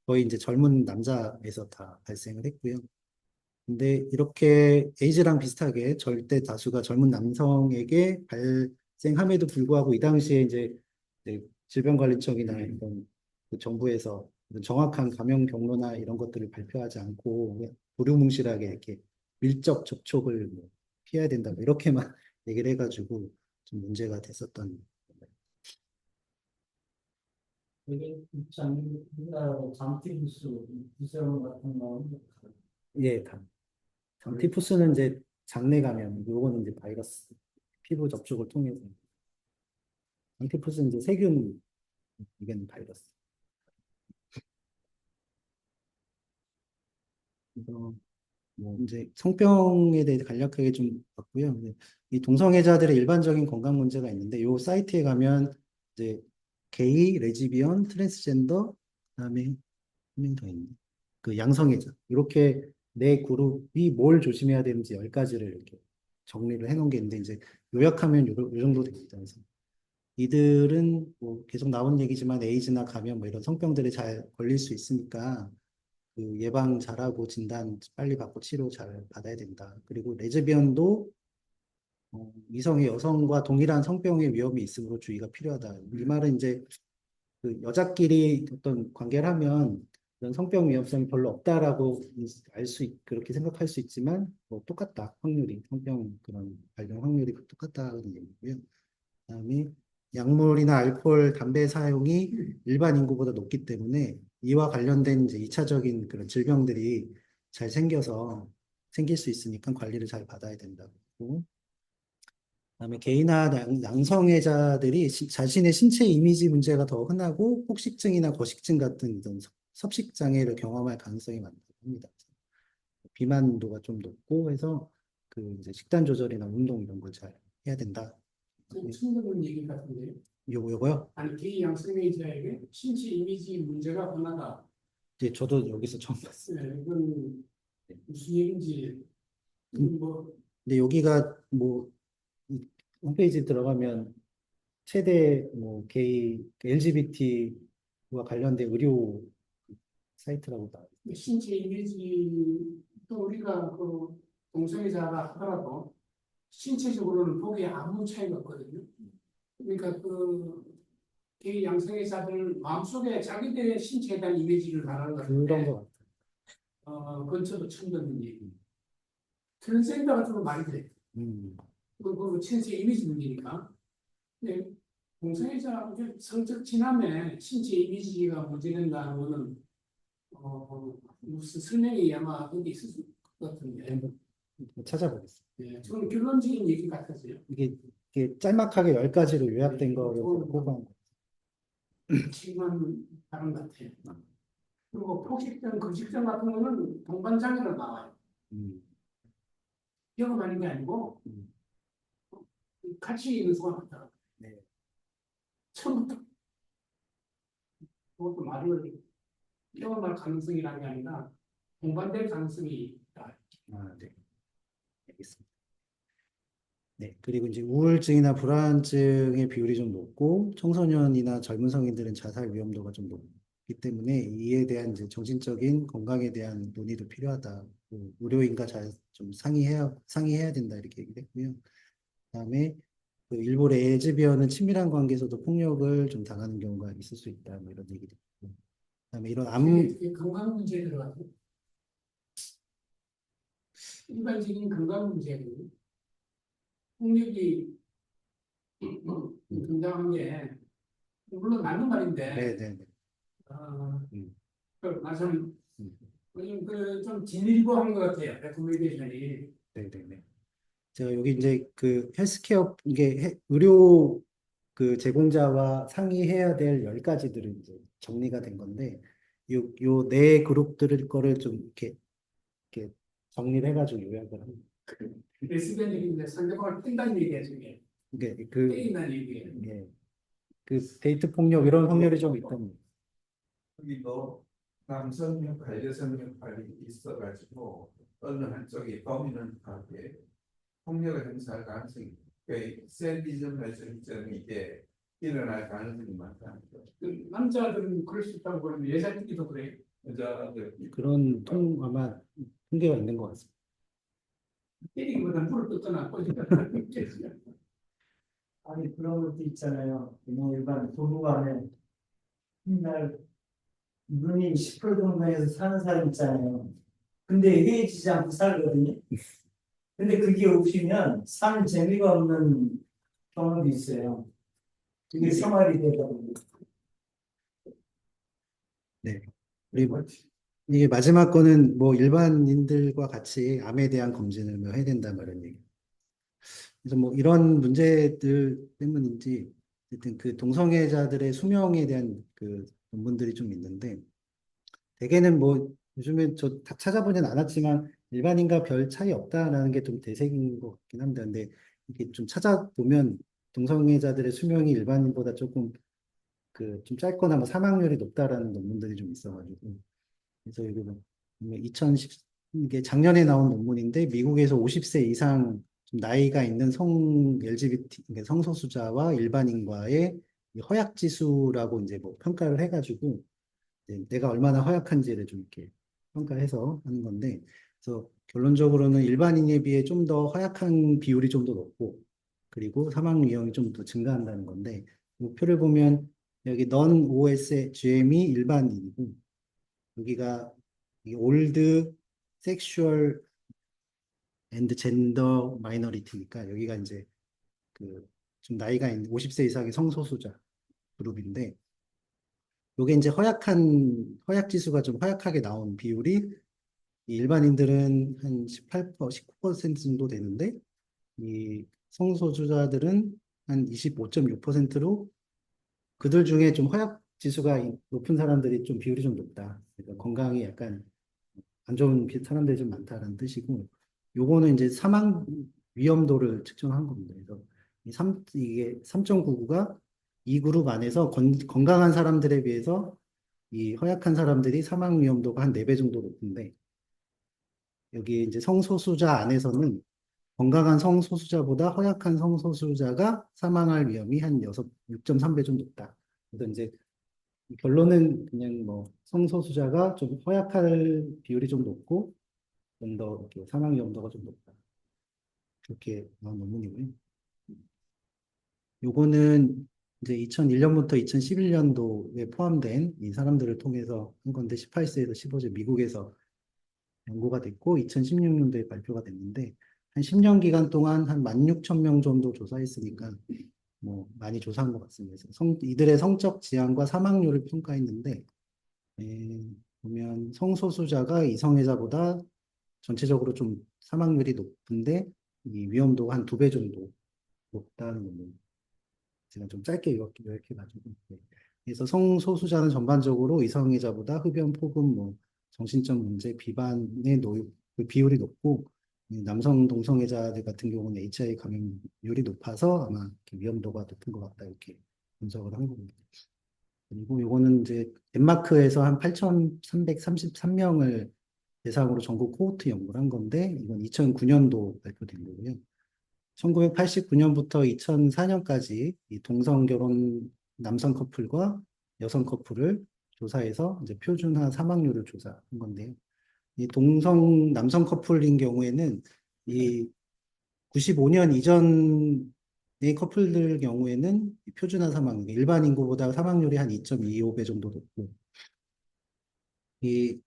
거의 이제 젊은 남자에서 다 발생을 했고요. 근데 이렇게 에이즈랑 비슷하게 절대 다수가 젊은 남성에게 발생함에도 불구하고 이 당시에 이제 질병관리청이나 이런 그 정부에서 이런 정확한 감염 경로나 이런 것들을 발표하지 않고 두루뭉실하게 이렇게 밀접 접촉을 뭐 피해야 된다 뭐 이렇게만 얘기를 해가지고 좀 문제가 됐었던. 이게 참 우리나라 잠티부스 부스럼 같은 거 예, 티푸스는 이제 장내 감염, 요거는 이제 바이러스 피부 접촉을 통해서. 티푸스는 이제 세균 이건 바이러스. 그래서 뭐 이제 성병에 대해 간략하게 좀 봤고요. 근데 이 동성애자들의 일반적인 건강 문제가 있는데 요 사이트에 가면 이제 게이, 레즈비언, 트랜스젠더, 그다음에 한 명 더 있네. 그 양성애자 이렇게 네 그룹이 뭘 조심해야 되는지 10가지를 이렇게 정리를 해놓은 게 있는데 이제 요약하면 요 정도 됩니다. 그래서 이들은 뭐 계속 나오는 얘기지만 에이즈나 감염 뭐 이런 성병들에 잘 걸릴 수 있으니까 그 예방 잘하고 진단 빨리 받고 치료 잘 받아야 된다. 그리고 레즈비언도 이성의 여성과 동일한 성병의 위험이 있으므로 주의가 필요하다. 이 말은 이제 그 여자끼리 어떤 관계를 하면 그런 성병 위험성이 별로 없다라고 그렇게 생각할 수 있지만 뭐 똑같다. 확률이 성병 그런 발병 확률이 똑같다는 얘기고요. 그다음에 약물이나 알코올, 담배 사용이 일반 인구보다 높기 때문에 이와 관련된 이제 2차적인 그런 질병들이 잘 생길 수 있으니까 관리를 잘 받아야 된다고. 그다음에 게이나 양성애자들이 자신의 신체 이미지 문제가 더 흔하고 폭식증이나 거식증 같은 이런 섭식 장애를 경험할 가능성이 많다고 합니다. 비만도가 좀 높고 해서 그 이제 식단 조절이나 운동 이런 걸 잘 해야 된다. 좀 친구분 얘기 같은데요. 요거요? 아니 게이 양성애자에게 신체 이미지 문제가 하나다. 이제 저도 여기서 처음 봤어요. 네, 이건 무슨 얘기인지 뭐 근데 여기가 뭐 이 홈페이지 들어가면 최대 뭐 게이 LGBT와 관련된 의료 사이트라고 나와요. 신체 이미지 또 우리가 그 동성애자가 하더라도 신체적으로는 보기에 아무 차이가 없거든요. 그러니까 그 게이 양성애자들 마음속에 자기들의 신체에 대한 이미지를 말하는 것 그런 같은데 것 같아요. 그건 저도 처음 듣는 얘기. 트랜스젠더가 좀 말이 돼. 음, 그 신체 이미지 문제니까. 근데 동성애자 성적 진함에 신체 이미지가 문제된다는 거는 무슨 설명이 아마 어디 있을 것 같은데. 한번 찾아보겠습니다. 예, 저는 결론적인 얘기 같았어요. 이게 짤막하게 10가지로 요약된 거를 좋은 뽑아온 거. 치만 다른 것 같아요. 그리고 폭식증, 금식증 같은 거는 동반장애로 나와요. 음, 경험하는 게 아니고 음, 같이 있는 수가 많다. 네. 처음부터 그것도 말을 경험할 가능성이라는 게 아니라 동반될 가능성이 있다. 아, 네. 알겠습니다. 네. 그리고 이제 우울증이나 불안증의 비율이 좀 높고 청소년이나 젊은 성인들은 자살 위험도가 좀 높기 때문에 이에 대한 이제 정신적인 건강에 대한 논의도 필요하다. 의료인과 잘 좀 상의해야 된다 이렇게 얘기를 했고요. 그다음에 그 일부 레즈비언은 친밀한 관계에서도 폭력을 좀 당하는 경우가 있을 수 있다. 뭐 이런 얘기도 있고. 그다음에 이런 이게 건강 문제에 들어가서 일반적인 건강 문제고 폭력이 등장한 게 물론 맞는 말인데 네네네. 어, 음, 말씀 음, 그좀 진일보한 것 같아요. 레코멘데이션이. 네네네. 제가 여기 이제 그 헬스케어 이게 의료 그 제공자와 상의해야 될 10가지들은 이제 정리가 된 건데 요 네 그룹들을 거를 좀 이렇게 정리를 해가지고 요약을 합니다. 레스비언이 상대방을 뺀다는 얘기야 저게. 이게 뺀다는 얘기예요. 예, 그 데이트 폭력 이런 확률이 좀 있다는. 여기도 남성 역할, 여성 역할이 있어가지고 어느 한쪽이 도미넌트하게 폭력을 행사할 가능성이 있고 세디즘의 점이 이게 일어날 가능성이 많다는 거죠. 그 남자들은 그럴 수 있다고 그러는데 여자들도 그래요. 여자들 그런 아마 통계가 있는 것 같습니다. 때리기보다 물을 뜯거나 꼬집거나 아니 그런 것도 있잖아요. 그냥 일반 부부 간에 맨날 눈이 시뻘건강해서 사는 사람 있잖아요. 근데 헤어지지 않고 살거든요. 근데 그게 없으면 사는 재미가 없는 경우도 있어요. 그게 생활이 되다 보니까. 네. 그리고 이게 마지막 거는 뭐 일반인들과 같이 암에 대한 검진을 뭐 해야 된다 뭐 이런 얘기. 그래서 뭐 이런 문제들 때문인지 어쨌든 그 동성애자들의 수명에 대한 그 논문들이 좀 있는데 대개는 뭐 요즘에 저 다 찾아보진 않았지만 일반인과 별 차이 없다라는 게 좀 대세인 것 같긴 합니다. 근데 이게 좀 찾아보면 동성애자들의 수명이 일반인보다 조금 그 좀 짧거나 뭐 사망률이 높다라는 논문들이 좀 있어가지고 그래서 이게 뭐 2010 이게 작년에 나온 논문인데 미국에서 50세 이상 좀 나이가 있는 성 LGBT 그러니까 성소수자와 일반인과의 이 허약 지수라고 이제 뭐 평가를 해가지고 이제 내가 얼마나 허약한지를 좀 이렇게 평가해서 하는 건데 그래서 결론적으로는 일반인에 비해 좀 더 허약한 비율이 좀 더 높고 그리고 사망 위험이 좀 더 증가한다는 건데 목표를 보면 여기 넌 OSGM이 일반인이고 여기가 이 올드 섹슈얼 앤드 젠더 마이너리티니까 여기가 이제 그 좀 나이가 있는 50세 이상의 성소수자 그룹인데 요게 이제 허약 지수가 좀 허약하게 나온 비율이 이 일반인들은 한 18%, 19% 정도 되는데 이 성소수자들은 한 25.6%로 그들 중에 좀 허약 지수가 높은 사람들이 좀 비율이 좀 높다. 그러니까 건강이 약간 안 좋은 사람들이 좀 많다는 뜻이고, 요거는 이제 사망 위험도를 측정한 겁니다. 그래서 이게 3.99가 이 그룹 안에서 건강한 사람들에 비해서 이 허약한 사람들이 사망 위험도가 한 4배 정도 높은데, 여기 이제 성소수자 안에서는 건강한 성소수자보다 허약한 성소수자가 사망할 위험이 한 6.3배 좀 높다. 그래서 이제 결론은 그냥 뭐 성소수자가 좀 허약할 비율이 좀 높고 좀 더 이렇게 사망 위험도가 좀 높다. 그렇게 나온 논문이고요. 요거는 이제 2001년부터 2011년도에 포함된 이 사람들을 통해서 한 건데 18세에서 15세 미국에서 연구가 됐고 2016년도에 발표가 됐는데 한 10년 기간 동안 한 16,000명 정도 조사했으니까 뭐 많이 조사한 것 같습니다. 그래서 이들의 성적 지향과 사망률을 평가했는데 에, 보면 성소수자가 이성애자보다 전체적으로 좀 사망률이 높은데 이 위험도가 한 2배 정도 높다는 겁니다. 제가 좀 짧게 요약해가지고. 네. 그래서 성소수자는 전반적으로 이성애자보다 흡연, 폭음, 뭐 정신적 문제, 비반의 그 비율이 높고 이 남성 동성애자들 같은 경우는 HIV 감염률이 높아서 아마 이렇게 위험도가 높은 것 같다 이렇게 분석을 한 겁니다. 그리고 이거는 이제 덴마크에서 한 8,333명을 대상으로 전국 코호트 연구를 한 건데 이건 2009년도 발표된 거고요. 1989년부터 2004년까지 이 동성 결혼 남성 커플과 여성 커플을 조사해서 이제 표준화 사망률을 조사한 건데요. 이 동성 남성 커플인 경우에는 이 95년 이전의 커플들 경우에는 이 표준화 사망, 일반 인구보다 사망률이 한 2.25배 정도 높고, 이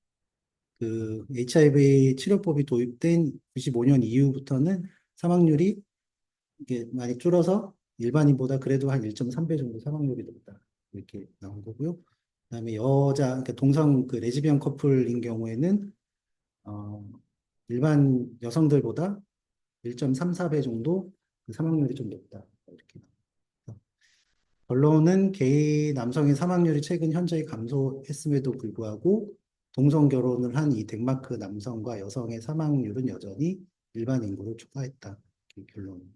그 HIV 치료법이 도입된 95년 이후부터는 사망률이 이게 많이 줄어서 일반인보다 그래도 한 1.3배 정도 사망률이 높다. 이렇게 나온 거고요. 그다음에 그러니까 동성 그 레즈비언 커플인 경우에는 어, 일반 여성들보다 1.34배 정도 그 사망률이 좀 높다. 이렇게 나옵니다. 결론은 게이 남성의 사망률이 최근 현저히 감소했음에도 불구하고 동성 결혼을 한 이 덴마크 남성과 여성의 사망률은 여전히 일반 인구를 초과했다. 이렇게 결론.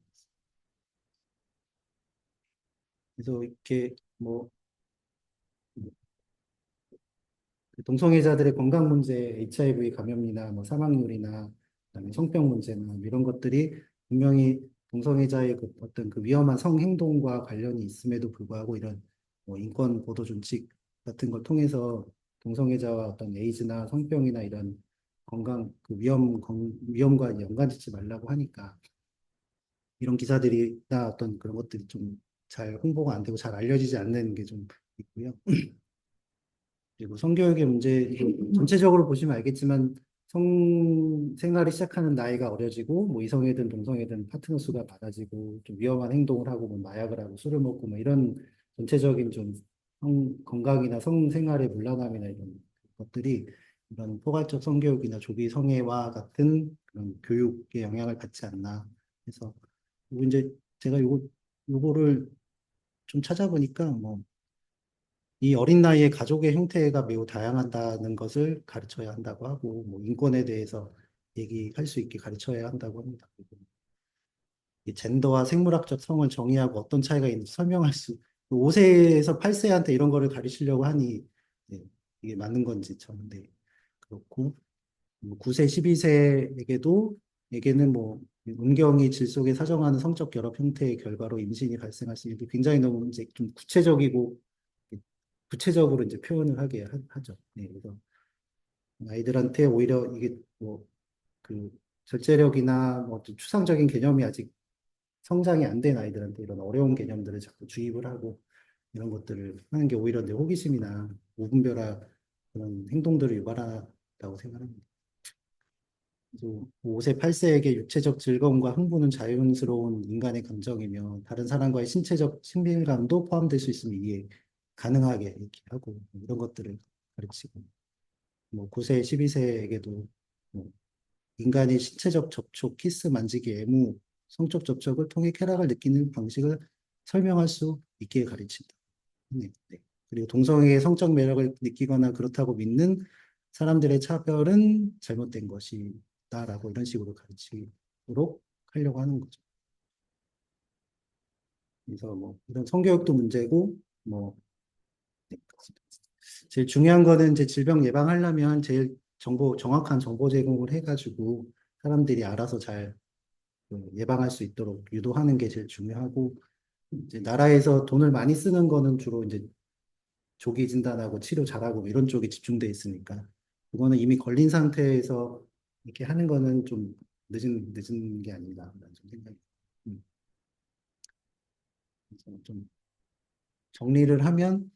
그래서 이렇게 뭐 동성애자들의 건강 문제, HIV 감염이나 뭐 사망률이나 그다음에 성병 문제나 뭐 이런 것들이 분명히 동성애자의 그 어떤 그 위험한 성행동과 관련이 있음에도 불구하고 이런 뭐 인권 보도 준칙 같은 걸 통해서 동성애자와 어떤 에이즈나 성병이나 이런 건강 그 위험과 연관짓지 말라고 하니까 이런 기사들이나 어떤 그런 것들이 좀 잘 홍보가 안 되고 잘 알려지지 않는 게 좀 있고요. 그리고 성교육의 문제, 이거 전체적으로 보시면 알겠지만 성생활이 시작하는 나이가 어려지고 뭐 이성애든 동성애든 파트너 수가 많아지고 좀 위험한 행동을 하고 뭐 마약을 하고 술을 먹고 뭐 이런 전체적인 좀 건강이나 성생활의 문란함이나 이런 것들이 이런 포괄적 성교육이나 조기 성애와 같은 그런 교육에 영향을 받지 않나 해서 그리고 이제 제가 요거를 좀 찾아보니까 뭐 이 어린 나이에 가족의 형태가 매우 다양하다는 것을 가르쳐야 한다고 하고, 뭐 인권에 대해서 얘기할 수 있게 가르쳐야 한다고 합니다. 그리고 이 젠더와 생물학적 성을 정의하고 어떤 차이가 있는지 설명할 5세에서 8세한테 이런 거를 가르치려고 하니, 네, 이게 맞는 건지 저는 네, 그렇고, 뭐 9세, 12세에게는 뭐 음경이 질 속에 사정하는 성적 결합 형태의 결과로 임신이 발생할 수 있는 게 굉장히 너무 이제 좀 구체적으로 이제 표현을 하게 하죠. 네, 그래서 아이들한테 오히려 이게 뭐 그 절제력이나 뭐 어떤 추상적인 개념이 아직 성장이 안 된 아이들한테 이런 어려운 개념들을 자꾸 주입을 하고 이런 것들을 하는 게 오히려 내 호기심이나 무분별한 그런 행동들을 유발한다고 생각합니다. 그래서 5세, 8세에게 육체적 즐거움과 흥분은 자연스러운 인간의 감정이며 다른 사람과의 신체적 친밀감도 포함될 수 있으면 이해 가능하게 이렇게 하고 이런 것들을 가르치고 뭐 9세, 12세에게도 뭐 인간의 신체적 접촉, 키스, 만지기, 애무, 성적 접촉을 통해 쾌락을 느끼는 방식을 설명할 수 있게 가르친다. 네, 네. 그리고 동성애의 성적 매력을 느끼거나 그렇다고 믿는 사람들의 차별은 잘못된 것이다라고 이런 식으로 가르치도록 하려고 하는 거죠. 그래서 뭐 이런 성교육도 문제고 뭐 네, 그렇습니다. 제일 중요한 거는 이제 질병 예방하려면 제일 정확한 정보 제공을 해가지고 사람들이 알아서 잘 그 예방할 수 있도록 유도하는 게 제일 중요하고, 이제 나라에서 돈을 많이 쓰는 거는 주로 이제 조기 진단하고 치료 잘하고 뭐 이런 쪽에 집중돼 있으니까, 그거는 이미 걸린 상태에서 이렇게 하는 거는 좀 늦은 게 아닌가라는 좀 생각이. 음, 그래서 좀 정리를 하면,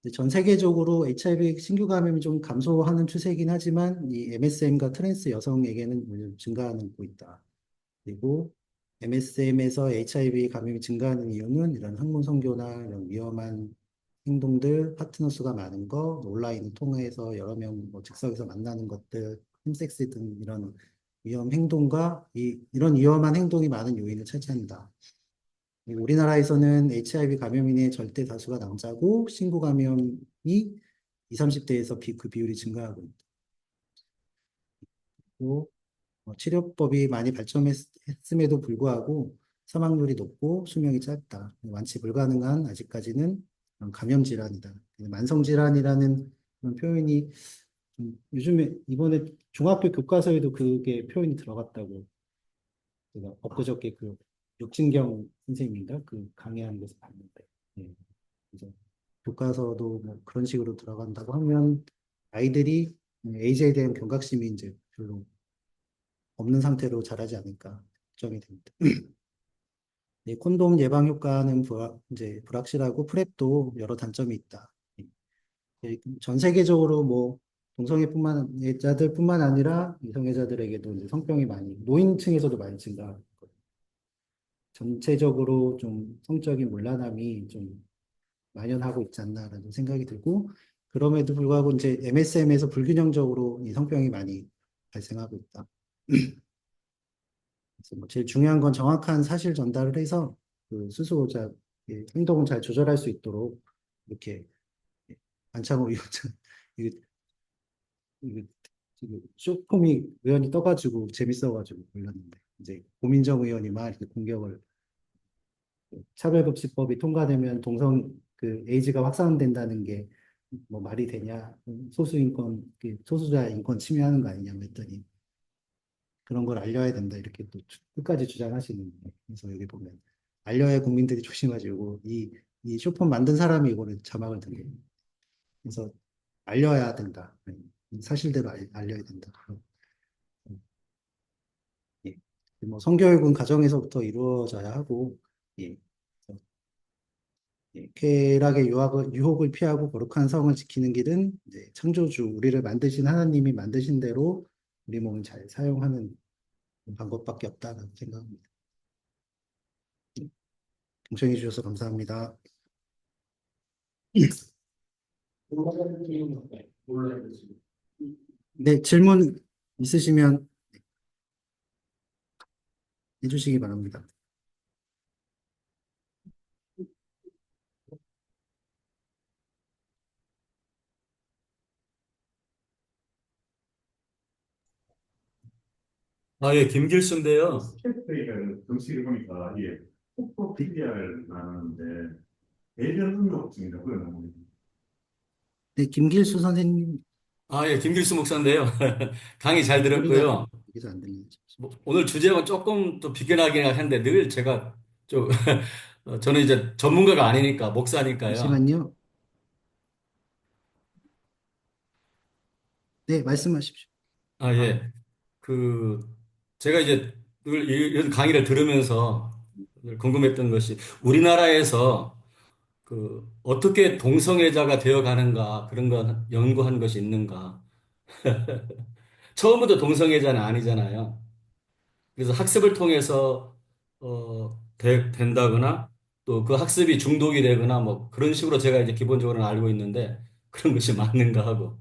이제 전 세계적으로 HIV 신규 감염이 좀 감소하는 추세이긴 하지만, 이 MSM과 트랜스 여성에게는 오히려 증가하고 있다. 그리고 MSM에서 HIV 감염이 증가하는 이유는 이런 학문 성교나 이런 위험한 행동들, 파트너 수가 많은 거, 온라인을 통해서 여러 명 뭐 즉석에서 만나는 것들, 홈섹스 등 이런 위험 행동과 이런 위험한 행동이 많은 요인을 차지한다. 그리고 우리나라에서는 HIV 감염인의 절대 다수가 남자고 신구 감염이 20, 30대에서 그 비율이 증가하고 있다. 그리고 치료법이 많이 발전했음에도 불구하고 사망률이 높고 수명이 짧다. 완치 불가능한 아직까지는 그런 감염 질환이다. 만성 질환이라는 그런 표현이 요즘에 이번에 중학교 교과서에도 그게 표현이 들어갔다고 제가 엊그저께 그 육진경 선생님인가 그 강의하는 것을 봤는데, 예. 그래서 교과서도 뭐 그런 식으로 들어간다고 하면 아이들이 에이즈에 대한 경각심이 이제 별로 없는 상태로 자라지 않을까 걱정이 됩니다. 이 콘돔 예방 효과는 이제 불확실하고 프랩도 여러 단점이 있다. 전 세계적으로 뭐 동성애자들뿐만 아니라 이성애자들에게도 이제 성병이 많이 노인층에서도 많이 증가하고 전체적으로 좀 성적인 문란함이 좀 만연하고 있지 않나라는 생각이 들고, 그럼에도 불구하고 이제 MSM에서 불균형적으로 이 성병이 많이 발생하고 있다. 그래서 뭐 제일 중요한 건 정확한 사실 전달을 해서 그 수수자 행동을 잘 조절할 수 있도록 이렇게 안창호 위원장 이게 이게 지금 쇼폼이 의원이 떠가지고 재밌어가지고 올렸는데, 이제 고민정 의원이 막 이렇게 공격을, 차별금지법이 통과되면 동성 그 에이즈가 확산된다는 게 뭐 말이 되냐, 소수인권 소수자 인권 침해하는 거 아니냐고 했더니 그런 걸 알려야 된다 이렇게 또 끝까지 주장하시는데, 그래서 여기 보면 알려야 국민들이 조심하시고 이 쇼폰 만든 사람이 이거를 자막을 든 거예요. 그래서 알려야 된다. 사실대로 알려야 된다. 예. 뭐 성교육은 가정에서부터 이루어져야 하고, 예. 그래서, 예. 쾌락의 유혹을 피하고 거룩한 성을 지키는 길은 이제 창조주 우리를 만드신 하나님이 만드신 대로 우리 몸을 잘 사용하는 방법밖에 없다는 생각합니다. 동청해 주셔서 감사합니다. 네, 질문 있으시면 해주시기 바랍니다. 아, 예, 김길수인데요. 스케이트가 정식을 보니까 이게 폭포 PDR 나누는데 배변 응급증이라고 그러는 네, 김길수 선생님 아, 예, 김길수 목사인데요. 강의 잘 소리가 들었고요. 여기서 안 들리죠. 뭐, 오늘 주제가 조금 또 비껴나긴 한데 늘 제가 좀, 저는 이제 전문가가 아니니까, 목사니까요. 잠시만요. 네, 말씀하십시오. 아, 예. 그, 제가 이제 늘 이런 강의를 들으면서 늘 궁금했던 것이 우리나라에서 그, 어떻게 동성애자가 되어 가는가 그런 거 연구한 것이 있는가. 처음부터 동성애자는 아니잖아요. 그래서 학습을 통해서 된다거나 또 그 학습이 중독이 되거나 뭐 그런 식으로 제가 이제 기본적으로는 알고 있는데 그런 것이 맞는가 하고